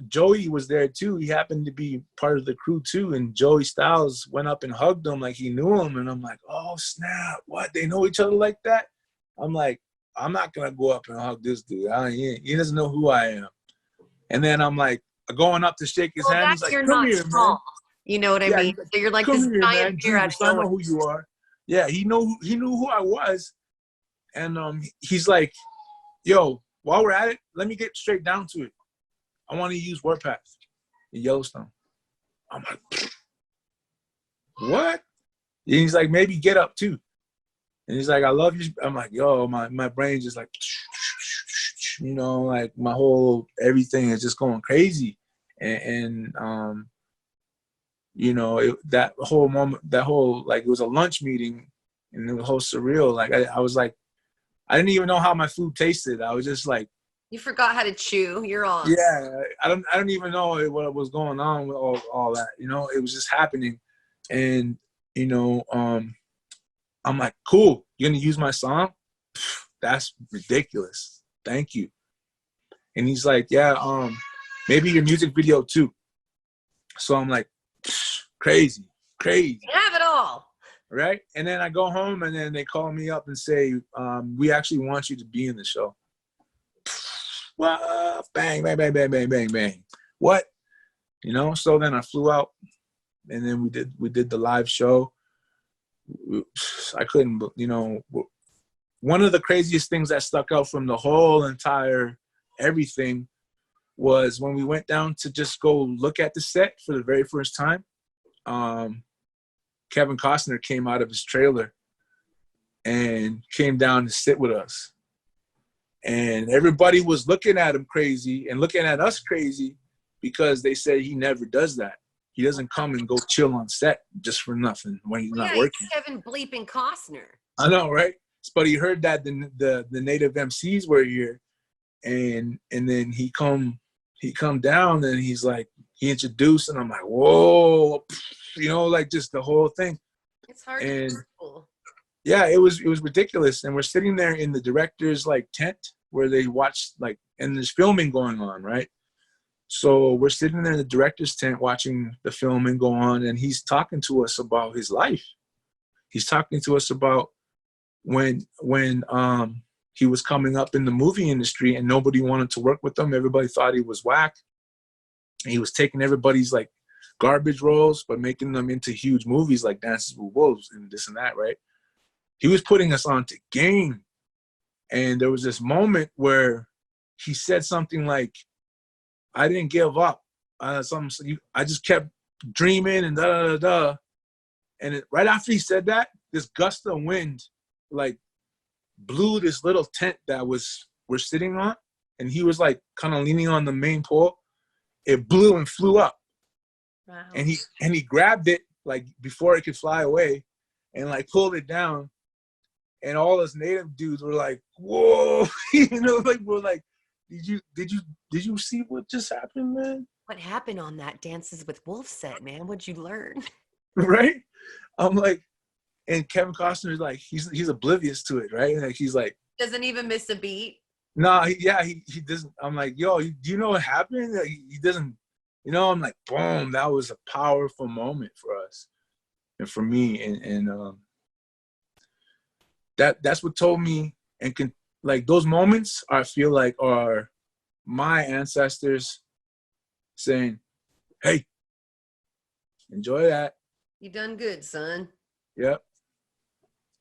Joey was there too. He happened to be part of the crew too, and Joey Styles went up and hugged him like he knew him, and I'm like, oh snap! What, they know each other like that? I'm like, I'm not gonna go up and hug this dude. He doesn't know who I am. And then I'm like going up to shake his hand. He's like, come here, man. You know what I mean? So you're like this giant beer out of nowhere. I know who you are. Yeah, he knew who I was, and he's like, yo. While we're at it, let me get straight down to it. I want to use Warpath in Yellowstone. I'm like, what? And he's like, maybe Get Up too. And he's like, I love you. I'm like, yo, my brain just like, you know, like my whole everything is just going crazy. And you know, that whole moment, like it was a lunch meeting, and it was whole surreal. Like I was like, I didn't even know how my food tasted. I was just like, you forgot how to chew. You're on. Yeah, I don't even know what was going on with all that. You know, it was just happening, and you know, I'm like, cool. You're gonna use my song? That's ridiculous. Thank you. And he's like, yeah, maybe your music video too. So I'm like, crazy. Have it all. Right? And then I go home, and then they call me up and say, we actually want you to be in the show. Well, bang, bang, bang, bang, bang, bang, bang. What? You know, so then I flew out, and then we did the live show. I couldn't, you know, one of the craziest things that stuck out from the whole entire everything was when we went down to just go look at the set for the very first time. Kevin Costner came out of his trailer and came down to sit with us. And everybody was looking at him crazy and looking at us crazy because they said he never does that. He doesn't come and go chill on set just for nothing when he's not working. Kevin bleeping Costner. I know, right? But he heard that the native MCs were here, and then he come down, and he's like, he introduced, and I'm like, whoa. You know, like just the whole thing. It's hard to be cool. Yeah, it was ridiculous. And we're sitting there in the director's like tent where they watch, like, and there's filming going on, right? So we're sitting there in the director's tent watching the filming go on, and he's talking to us about his life. He's talking to us about when he was coming up in the movie industry and nobody wanted to work with him. Everybody thought he was whack. And he was taking everybody's like garbage roles, but making them into huge movies like Dances with Wolves and this and that, right? He was putting us on to game. And there was this moment where he said something like, I didn't give up. I just kept dreaming and da-da-da-da. And right after he said that, this gust of wind like blew this little tent that we're sitting on. And he was like kind of leaning on the main pole. It blew and flew up. Wow. And he grabbed it like before it could fly away and like pulled it down. And all us native dudes were like, whoa, you know, like we're like, did you see what just happened, man? What happened on that Dances with Wolves set, man? What'd you learn? Right? I'm like, and Kevin Costner's like, he's oblivious to it, right? Like he's like, doesn't even miss a beat. No, he doesn't. I'm like, yo, do you know what happened? Like, he doesn't, you know. I'm like, boom, that was a powerful moment for us. for me, and that's what told me, and like those moments I feel like are my ancestors saying, hey, enjoy that. You done good, son. Yep.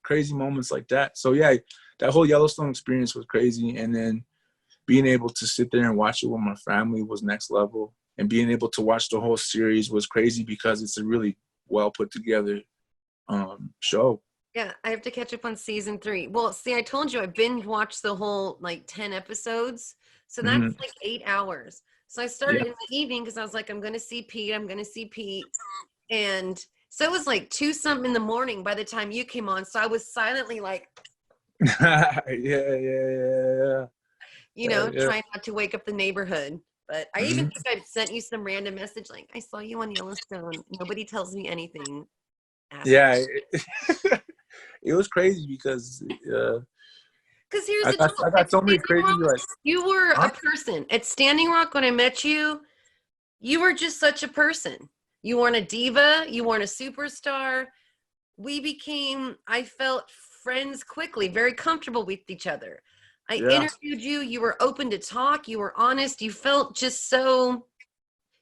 Crazy moments like that. So yeah, that whole Yellowstone experience was crazy, and then being able to sit there and watch it with my family was next level, and being able to watch the whole series was crazy because it's a really well put together show. Yeah, I have to catch up on season 3. Well, see, I told you I binge watched the whole like 10 episodes. So that's like 8 hours. So I started in the evening because I was like, I'm going to see Pete. And so it was like 2 something in the morning by the time you came on. So I was silently like, yeah. You know, trying not to wake up the neighborhood. But I even think I've sent you some random message like, I saw you on Yellowstone. Nobody tells me anything. Yeah. It was crazy because here's I the deal. got so many crazy like, you were a person. At Standing Rock when I met you, you were just such a person. You weren't a diva. You weren't a superstar. I felt friends quickly, very comfortable with each other. I interviewed you. You were open to talk. You were honest. You felt just so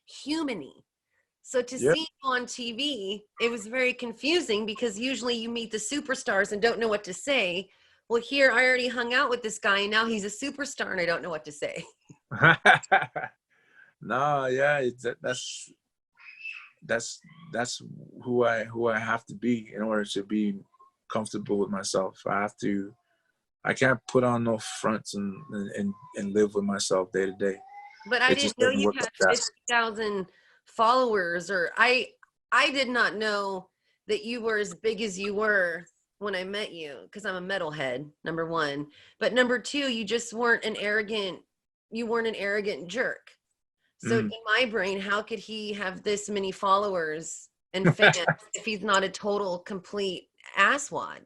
human-y. So to see you on TV, it was very confusing because usually you meet the superstars and don't know what to say. Well, here I already hung out with this guy and now he's a superstar and I don't know what to say. No, yeah, that's who I have to be in order to be comfortable with myself. I can't put on no fronts and live with myself day to day. But I didn't know you had 50,000 followers, or I did not know that you were as big as you were when I met you, because I'm a metalhead, number one. But number two, you just weren't an arrogant jerk. So in my brain, how could he have this many followers and fans if he's not a total, complete asswad?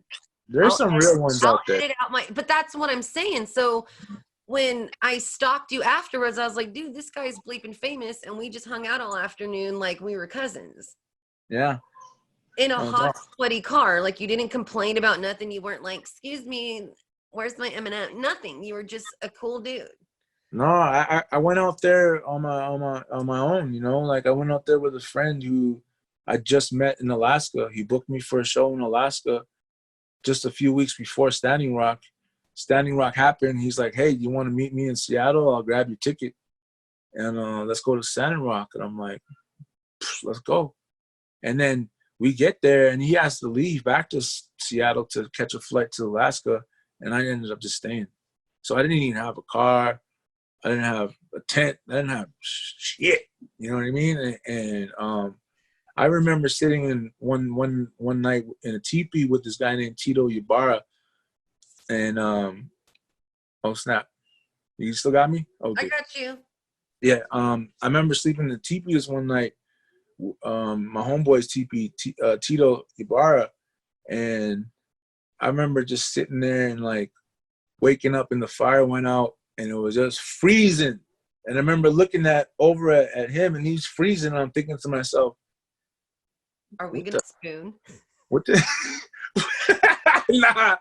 There's some real ones out there. But that's what I'm saying. So when I stalked you afterwards, I was like, dude, this guy's bleeping famous. And we just hung out all afternoon like we were cousins. Yeah. In a hot, sweaty car. Like you didn't complain about nothing. You weren't like, excuse me, where's my M&M? Nothing. You were just a cool dude. No, I went out there on my own, you know, like I went out there with a friend who I just met in Alaska. He booked me for a show in Alaska just a few weeks before Standing Rock. Standing Rock happened. He's like, hey, you want to meet me in Seattle? I'll grab your ticket and let's go to Standing Rock. And I'm like, let's go. And then we get there and he has to leave back to Seattle to catch a flight to Alaska. And I ended up just staying. So I didn't even have a car. I didn't have a tent. I didn't have shit. You know what I mean? And I remember sitting in one night in a teepee with this guy named Tito Ybarra. And oh snap! You still got me? Okay. I got you. Yeah. I remember sleeping in the teepee this one night. My homeboy's teepee, Tito Ybarra, and I remember just sitting there and like waking up and the fire went out. And it was just freezing. And I remember looking over at him and he's freezing. And I'm thinking to myself, are we going to spoon? What the? Nah.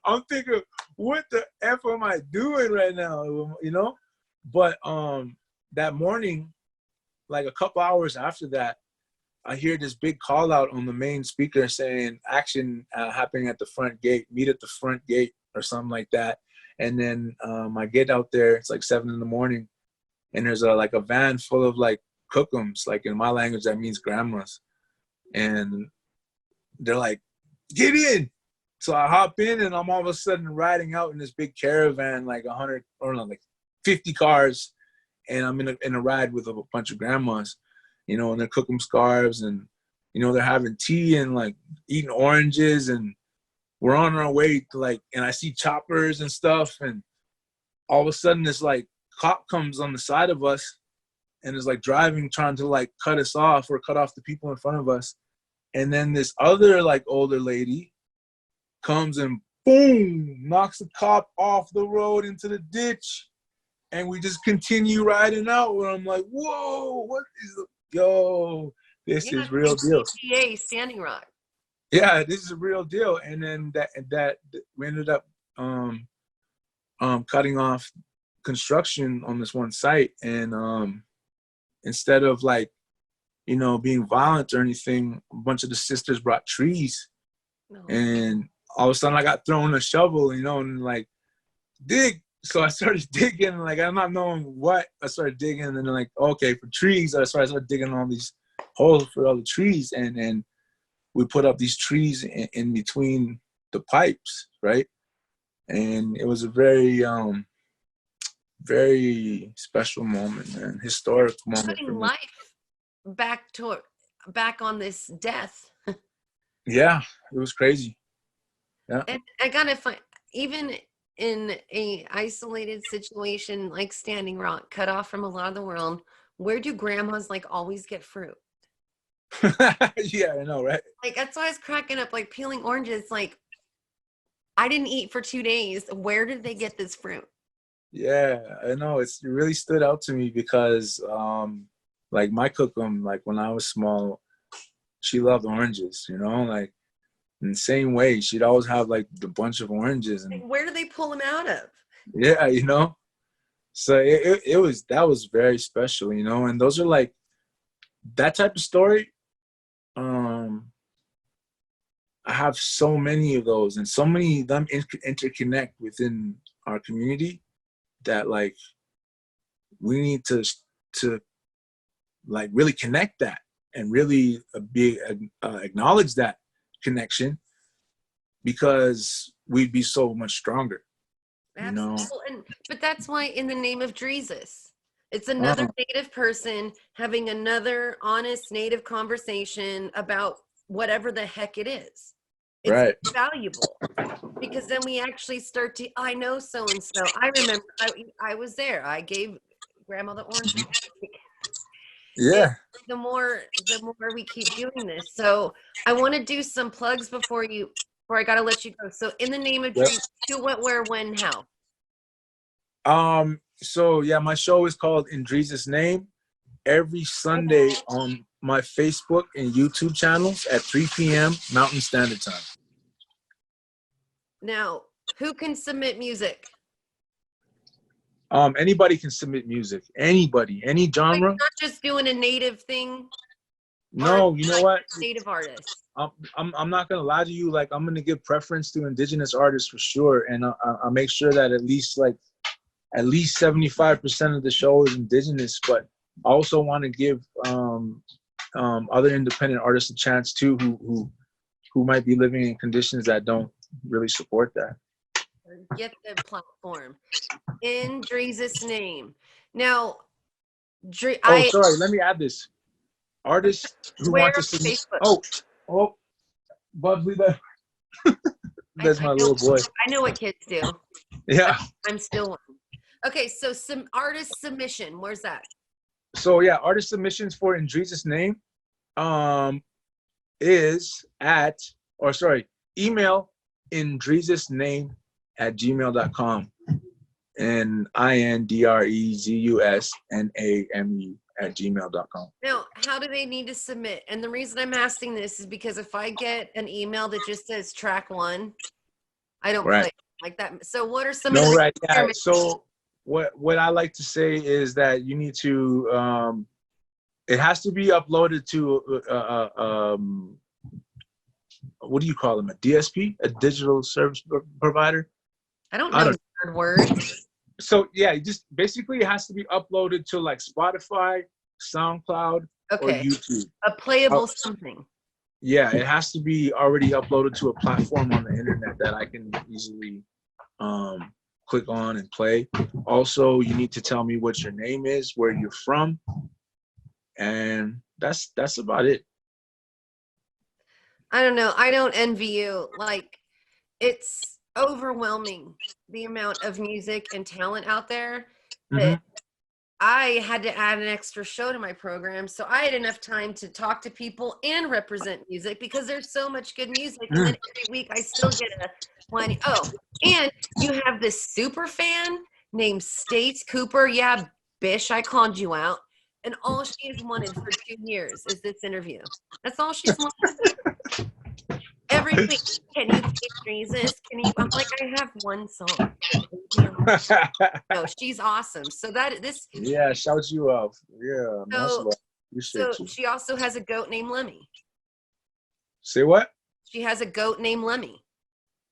I'm thinking, what the F am I doing right now? You know? But that morning, like a couple hours after that, I hear this big call out on the main speaker saying action happening at the front gate, meet at the front gate or something like that. And then I get out there, it's like 7 a.m, and there's like a van full of like cookums, like in my language, that means grandmas. And they're like, get in. So I hop in and I'm all of a sudden riding out in this big caravan, like 100 or no, like 50 cars. And I'm in a ride with a bunch of grandmas, you know, and they're cooking scarves and, you know, they're having tea and like eating oranges, and we're on our way to like, and I see choppers and stuff, and all of a sudden this like cop comes on the side of us and is like driving, trying to like cut us off or cut off the people in front of us. And then this other like older lady comes and boom, knocks the cop off the road into the ditch. And we just continue riding out where I'm like, whoa, what is this is real deal. GTA Standing Rock. Yeah, this is a real deal. And then that we ended up cutting off construction on this one site, and instead of like, you know, being violent or anything, a bunch of the sisters brought trees, No. and all of a sudden I got thrown a shovel, you know, and like, dig. So I started digging, like I'm not knowing what. I started digging, and then like, okay, for trees. So I started digging all these holes for all the trees, and we put up these trees in between the pipes, right? And it was a very very special moment, man, historic moment for Putting me. life back on this death. Yeah, it was crazy. Yeah. And I gotta find, even in a isolated situation like Standing Rock, cut off from a lot of the world, where do grandmas like always get fruit? Yeah, I know, right? Like that's why I was cracking up, like peeling oranges. Like I didn't eat for 2 days. Where did they get this fruit? Yeah, I know. It really stood out to me because like my cookum, like when I was small, she loved oranges, you know, like in the same way she'd always have like the bunch of oranges, Like, and where do they pull them out of? yeah, you know. So it was, that was very special, you know. And those are like that type of story. I have so many of those, and so many of them interconnect within our community that like we need to like really connect that and really acknowledge that connection, because we'd be so much stronger, you know. Absolutely. But that's why in the name of Drezus, it's another native person having another honest native conversation about whatever the heck it is. It's Right. valuable because then we actually start to, I know so-and-so. I remember I was there. I gave grandma the orange. Yeah. The more we keep doing this. So I want to do some plugs before I got to let you go. So in the name of Dreams, who, what, where, when, how? So yeah, my show is called In Drezus' Name, every Sunday on my Facebook and YouTube channels at 3 p.m. Mountain Standard Time. Now, who can submit music? Anybody can submit music. Anybody, any genre. You're not just doing a native thing. No, you know what? Native artists. I'm not gonna lie to you. Like, I'm gonna give preference to indigenous artists for sure, and I'll make sure that at least 75% of the show is indigenous. But I also want to give other independent artists a chance too, who might be living in conditions that don't really support that. Get the platform in Drezus' name. Now, sorry. Let me add this. Artists who want to submit. Facebook? Oh, Bubbly, that's my little boy. I know what kids do. Yeah. I'm still one. Okay, so some artist submission. Where's that? So yeah, artist submissions for In Drezus' Name is email indrezusname@gmail.com, and indrezusname@gmail.com. Now, how do they need to submit? And the reason I'm asking this is because if I get an email that just says track 1, I don't play like that. So what are some of the requirements? So what I like to say is that you need to it has to be uploaded to what do you call them? A DSP, a digital service provider. I don't know third words. So yeah, just basically it has to be uploaded to like Spotify, SoundCloud, or YouTube. A playable something. Yeah, it has to be already uploaded to a platform on the internet that I can easily click on and play. Also, you need to tell me what your name is, where you're from, and that's about it. I don't know. I don't envy you. Like, it's overwhelming the amount of music and talent out there that I had to add an extra show to my program, so I had enough time to talk to people and represent music because there's so much good music. And then every week I still get a one. Oh, and you have this super fan named Stace Cooper. Yeah, bish, I called you out. And all she has wanted for 2 years is this interview. That's all she's wanted. every week, can you play Drezus? Can you? I'm like, I have one song. No, she's awesome. So yeah, shout you out. Yeah, much so love. Appreciate you. she also has a goat named Lemmy. Say what? She has a goat named Lemmy.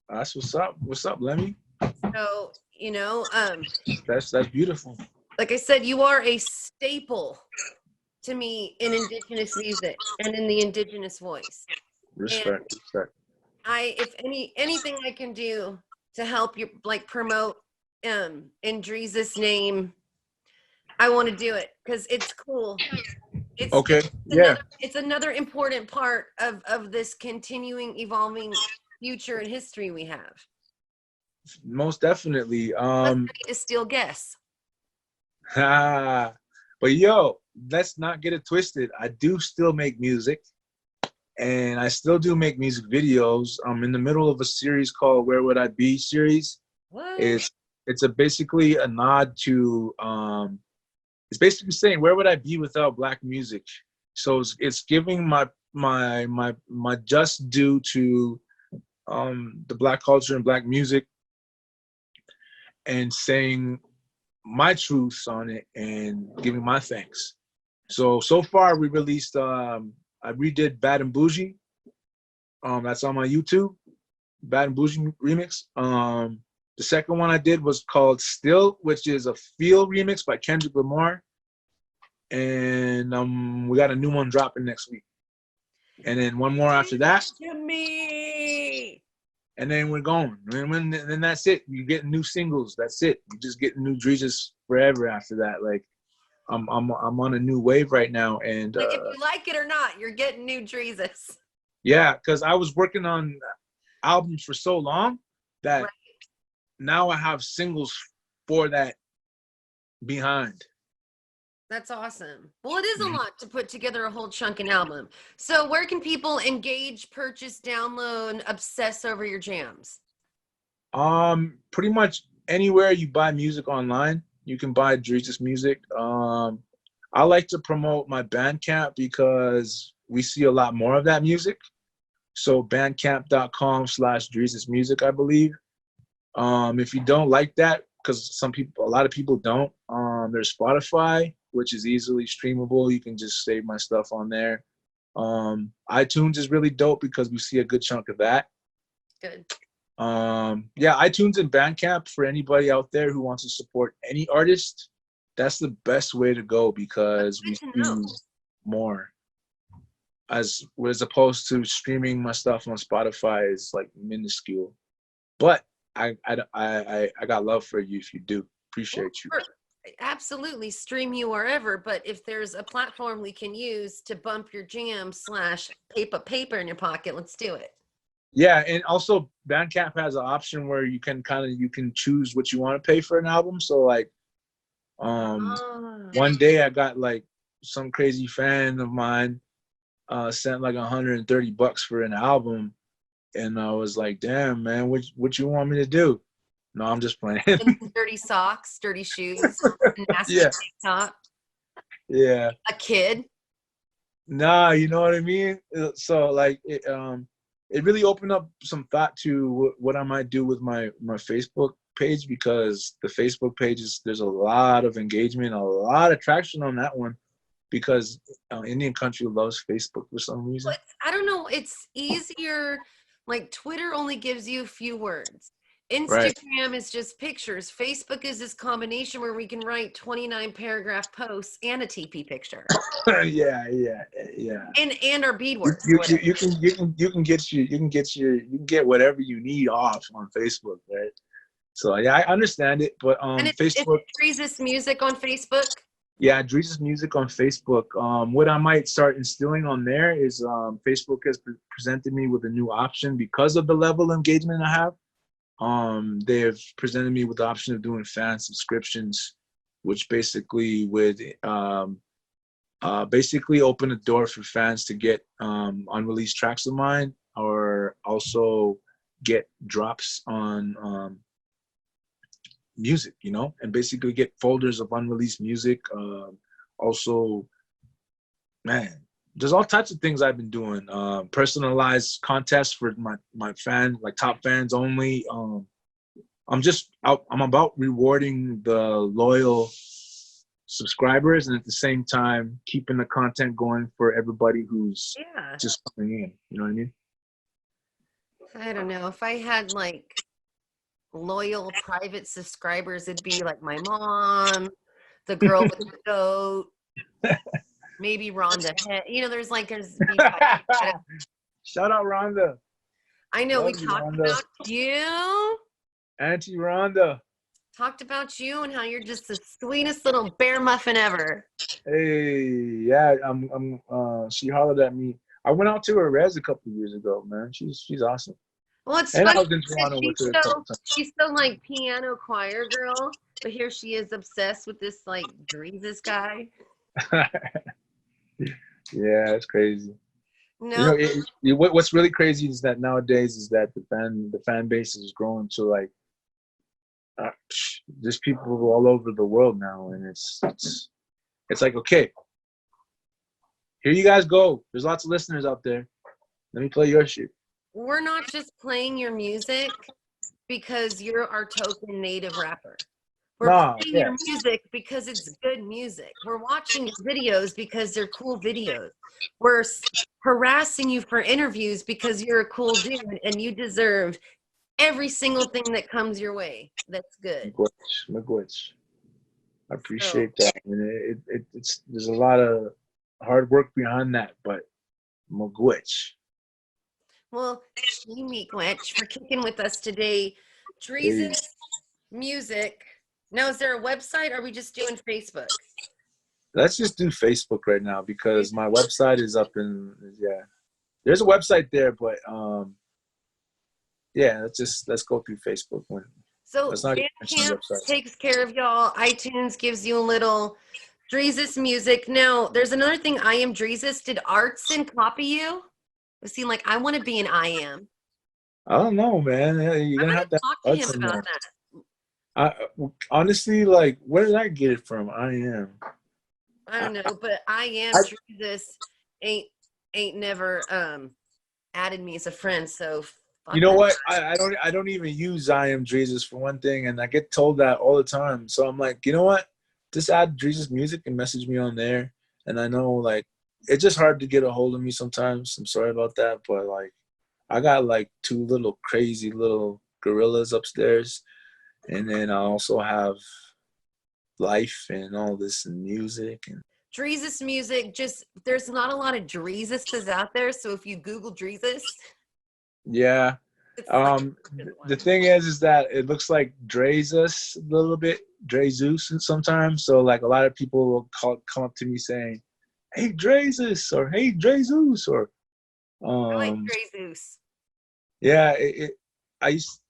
That's what's up. What's up, Lemmy? So, That's beautiful. like I said, you are a staple to me in Indigenous music and in the Indigenous voice. Respect. If anything I can do to help you, like, promote in Drezus' name, I want to do it because it's cool. Okay. Yeah. It's another important part of this continuing, evolving future and history we have. Most definitely. Let's get to steal guess. But yo, let's not get it twisted. I do still make music, and I still do make music videos. I'm in the middle of a series called "Where Would I Be" series. What? It's basically a nod to it's basically saying where would I be without Black music. So it's giving my just due to the Black culture and Black music, and saying my truths on it and giving my thanks. So far we released I redid Bad and Bougie. That's on my YouTube. Bad and Bougie remix. The second one I did was called Still, which is a Feel remix by Kendrick Lamar. And we got a new one dropping next week. And then one more after that. To me. And then we're going. And then that's it. You get new singles. That's it. You just get new Drezus forever after that. Like I'm on a new wave right now. And like, if you like it or not, you're getting new Drezus. Yeah, because I was working on albums for so long that now I have singles for that behind. That's awesome. Well, it is a lot to put together a whole chunk an album. So where can people engage, purchase, download, obsess over your jams? Pretty much anywhere you buy music online, you can buy Drezus music. I like to promote my Bandcamp because we see a lot more of that music. So bandcamp.com/Drezus music, I believe. If you don't like that, because a lot of people don't, there's Spotify, which is easily streamable. You can just save my stuff on there. iTunes is really dope because we see a good chunk of that. Good. Yeah, iTunes and Bandcamp for anybody out there who wants to support any artist. That's the best way to go because we see more. As opposed to streaming my stuff on Spotify is like minuscule. But I got love for you if you do. Appreciate you. Absolutely, stream you wherever, but if there's a platform we can use to bump your jam / paper in your pocket, let's do it. Yeah, and also Bandcamp has an option where you can choose what you want to pay for an album. So like one day I got like some crazy fan of mine sent like $130 for an album, and I was like, damn man, what you want me to do? No, I'm just playing. Dirty socks, dirty shoes, nasty top. Yeah. A kid. Nah, you know what I mean? So like it really opened up some thought to what I might do with my Facebook page, because the Facebook page there's a lot of engagement, a lot of traction on that one, because Indian country loves Facebook for some reason. Well, I don't know. It's easier. Like Twitter only gives you a few words. Instagram is just pictures. Facebook is this combination where we can write 29 paragraph posts and a TP picture. yeah. And our beadwork. You can get whatever you need off on Facebook, right? So yeah, I understand it, but Facebook. It's Drezus music on Facebook. Yeah, Drezus music on Facebook. What I might start instilling on there is Facebook has presented me with a new option because of the level of engagement I have. They have presented me with the option of doing fan subscriptions, which basically would basically open a door for fans to get unreleased tracks of mine, or also get drops on music, and basically get folders of unreleased music. Also, man, there's all types of things I've been doing. Personalized contests for my fan, like top fans only. I'm about rewarding the loyal subscribers, and at the same time keeping the content going for everybody who's Yeah. just coming in. You know what I mean? I don't know. If I had like loyal private subscribers, it'd be like my mom, the girl with the goat, maybe Rhonda. You know, there's Shout out Rhonda. I know we Love you, talked Rhonda. about you. Auntie Rhonda. Talked about you and how you're just the sweetest little bear muffin ever. Hey, yeah, she hollered at me. I went out to her res a couple of years ago, man. She's awesome. Well, it's And I funny was in because Toronto with her a couple times. she's so like piano choir girl, but here she is obsessed with this like Drezus guy. Yeah, it's crazy. No, What's really crazy is that nowadays is that the fan base is growing to like there's people all over the world now, and it's like, okay, here you guys go. There's lots of listeners out there. Let me play your shit. we're not just playing your music because you're our token native rapper. We're playing your music because it's good music. We're watching your videos because they're cool videos. We're harassing you for interviews because you're a cool dude and you deserve every single thing that comes your way. That's good. I appreciate that. I mean, it's there's a lot of hard work behind that, but Magwitch. Well, Miigwech for kicking with us today. Drezus music. Now, is there a website or are we just doing Facebook? Let's just do Facebook right now because my website is up there's a website there, but let's go through Facebook. So Bandcamp takes care of y'all. iTunes gives you a little Drezus music. Now, there's another thing. I Am Drezus. Did Artson copy you? It seemed like I want to be an I Am. I don't know, man. You're gonna have to talk to him about that. Honestly, like, where did I get it from? I don't know, but I Am Drezus ain't never added me as a friend. So you know what? I don't even use I Am Drezus for one thing, and I get told that all the time. So I'm like, you know what? Just add Drezus music and message me on there. And I know, like, it's just hard to get a hold of me sometimes. I'm sorry about that, but like, I got like 2 little crazy little gorillas upstairs, and then I also have life and all this and music and Drezus music. Just there's not a lot of Drezuses out there, so if you Google Drezus, yeah. The thing is that it looks like Drezus a little bit, Drezus sometimes. So like a lot of people will come up to me saying, "Hey Drezus," or "Hey Drezus," or I like Drezus. Yeah, I used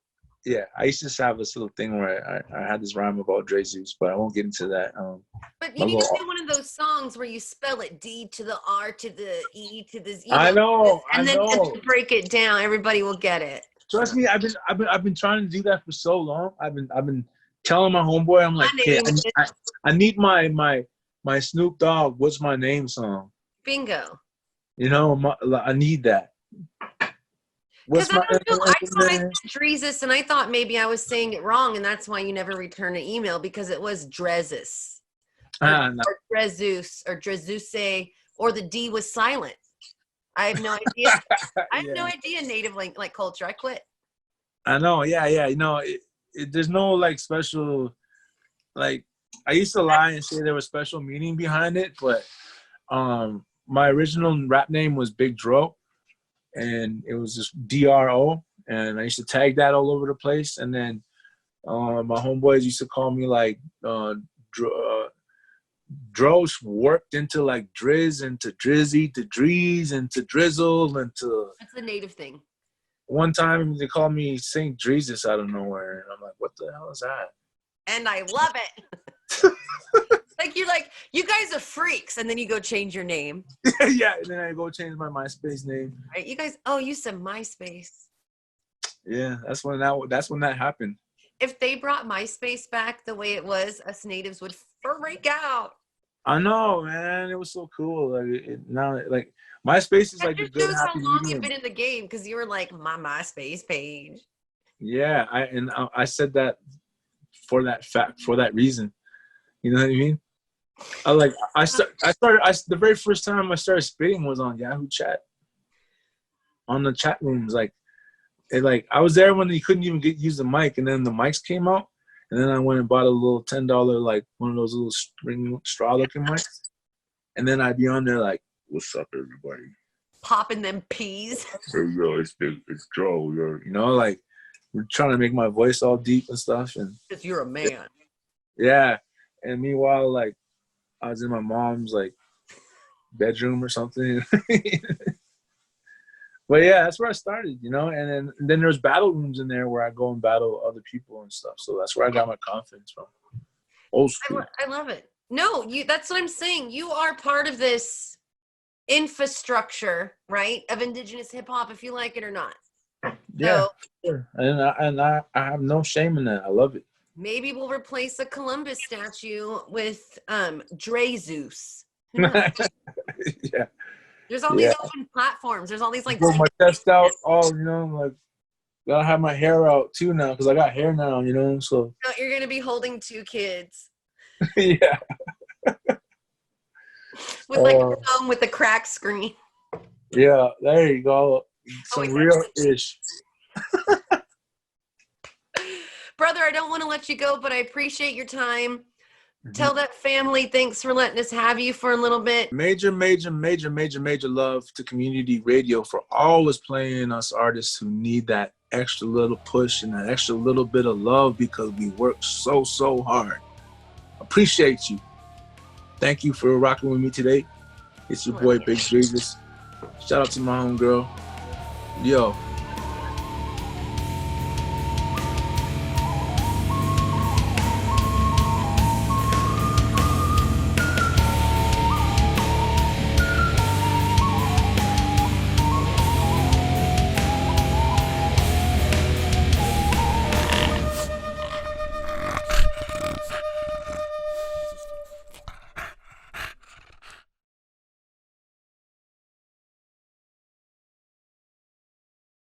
to just have this little thing where I had this rhyme about Drezus, but I won't get into that. But you need to do one of those songs where you spell it D to the R to the E to the Z. I know, and then break it down. Everybody will get it. Trust me, I've been trying to do that for so long. I've been telling my homeboy, I'm like, hey, I need my Snoop Dogg "What's My Name" song. Bingo. You know, I need that. Because I saw Drezus and I thought maybe I was saying it wrong, and that's why you never returned an email, because it was Drezus or Drezus or Drezuse, or the D was silent. I have no idea. I have no idea native like culture. I quit. I know. Yeah. You know, there's no like special, like, I used to lie and say there was special meaning behind it, but my original rap name was Big Dro, and it was just DRO, and I used to tag that all over the place. And then my homeboys used to call me like Drosh worked into like Driz, into Drizzy, to Dreez, into Drizzle, into... That's the native thing. One time they called me Saint Drezus out of nowhere, and I'm like, what the hell is that? And I love it. Like, you're like, you guys are freaks, and then you go change your name. Yeah, and then I go change my MySpace name. Right, you guys. You said MySpace. Yeah, that's when that happened. If they brought MySpace back the way it was, us natives would freak out. I know, man. It was so cool. Like now, like MySpace is That like a just good shows how happy long you've medium. been in the game, because you were like, my MySpace page. Yeah, I said that for that reason. You know what I mean? The very first time I started spitting was on Yahoo Chat, on the chat rooms. I was there when you couldn't even use the mic, and then the mics came out, and then I went and bought a little $10 like one of those little string straw looking mics, and then I'd be on there like, "What's up, everybody? Popping them peas. Hey, yo, it's Joe." You know, like we're trying to make my voice all deep and stuff, and Because you're a man. yeah. And meanwhile, like I was in my mom's like bedroom or something. But yeah, that's where I started, you know. And then there's battle rooms in there where I go and battle other people and stuff. So that's where I got my confidence from. Old school. I love it. No, that's what I'm saying. You are part of this infrastructure, right, of Indigenous hip hop, if you like it or not. Yeah, So sure. And I have no shame in that. I love it. maybe we'll replace a Columbus statue with Drezus. Who knows? Yeah. There's all these open platforms. There's all these like Put my chest out, all, you know, like gotta have my hair out too now because I got hair now, you know. So you're gonna be holding 2 kids yeah. with like a phone with a crack screen. Yeah, there you go. Some real ish. Brother, I don't want to let you go, but I appreciate your time. Tell that family thanks for letting us have you for a little bit. Major love to community radio for always playing us artists who need that extra little push and that extra little bit of love because we work so hard. Appreciate you. Thank you for rocking with me today. It's your boy, Big Drezus. Shout out to my homegirl. Yo.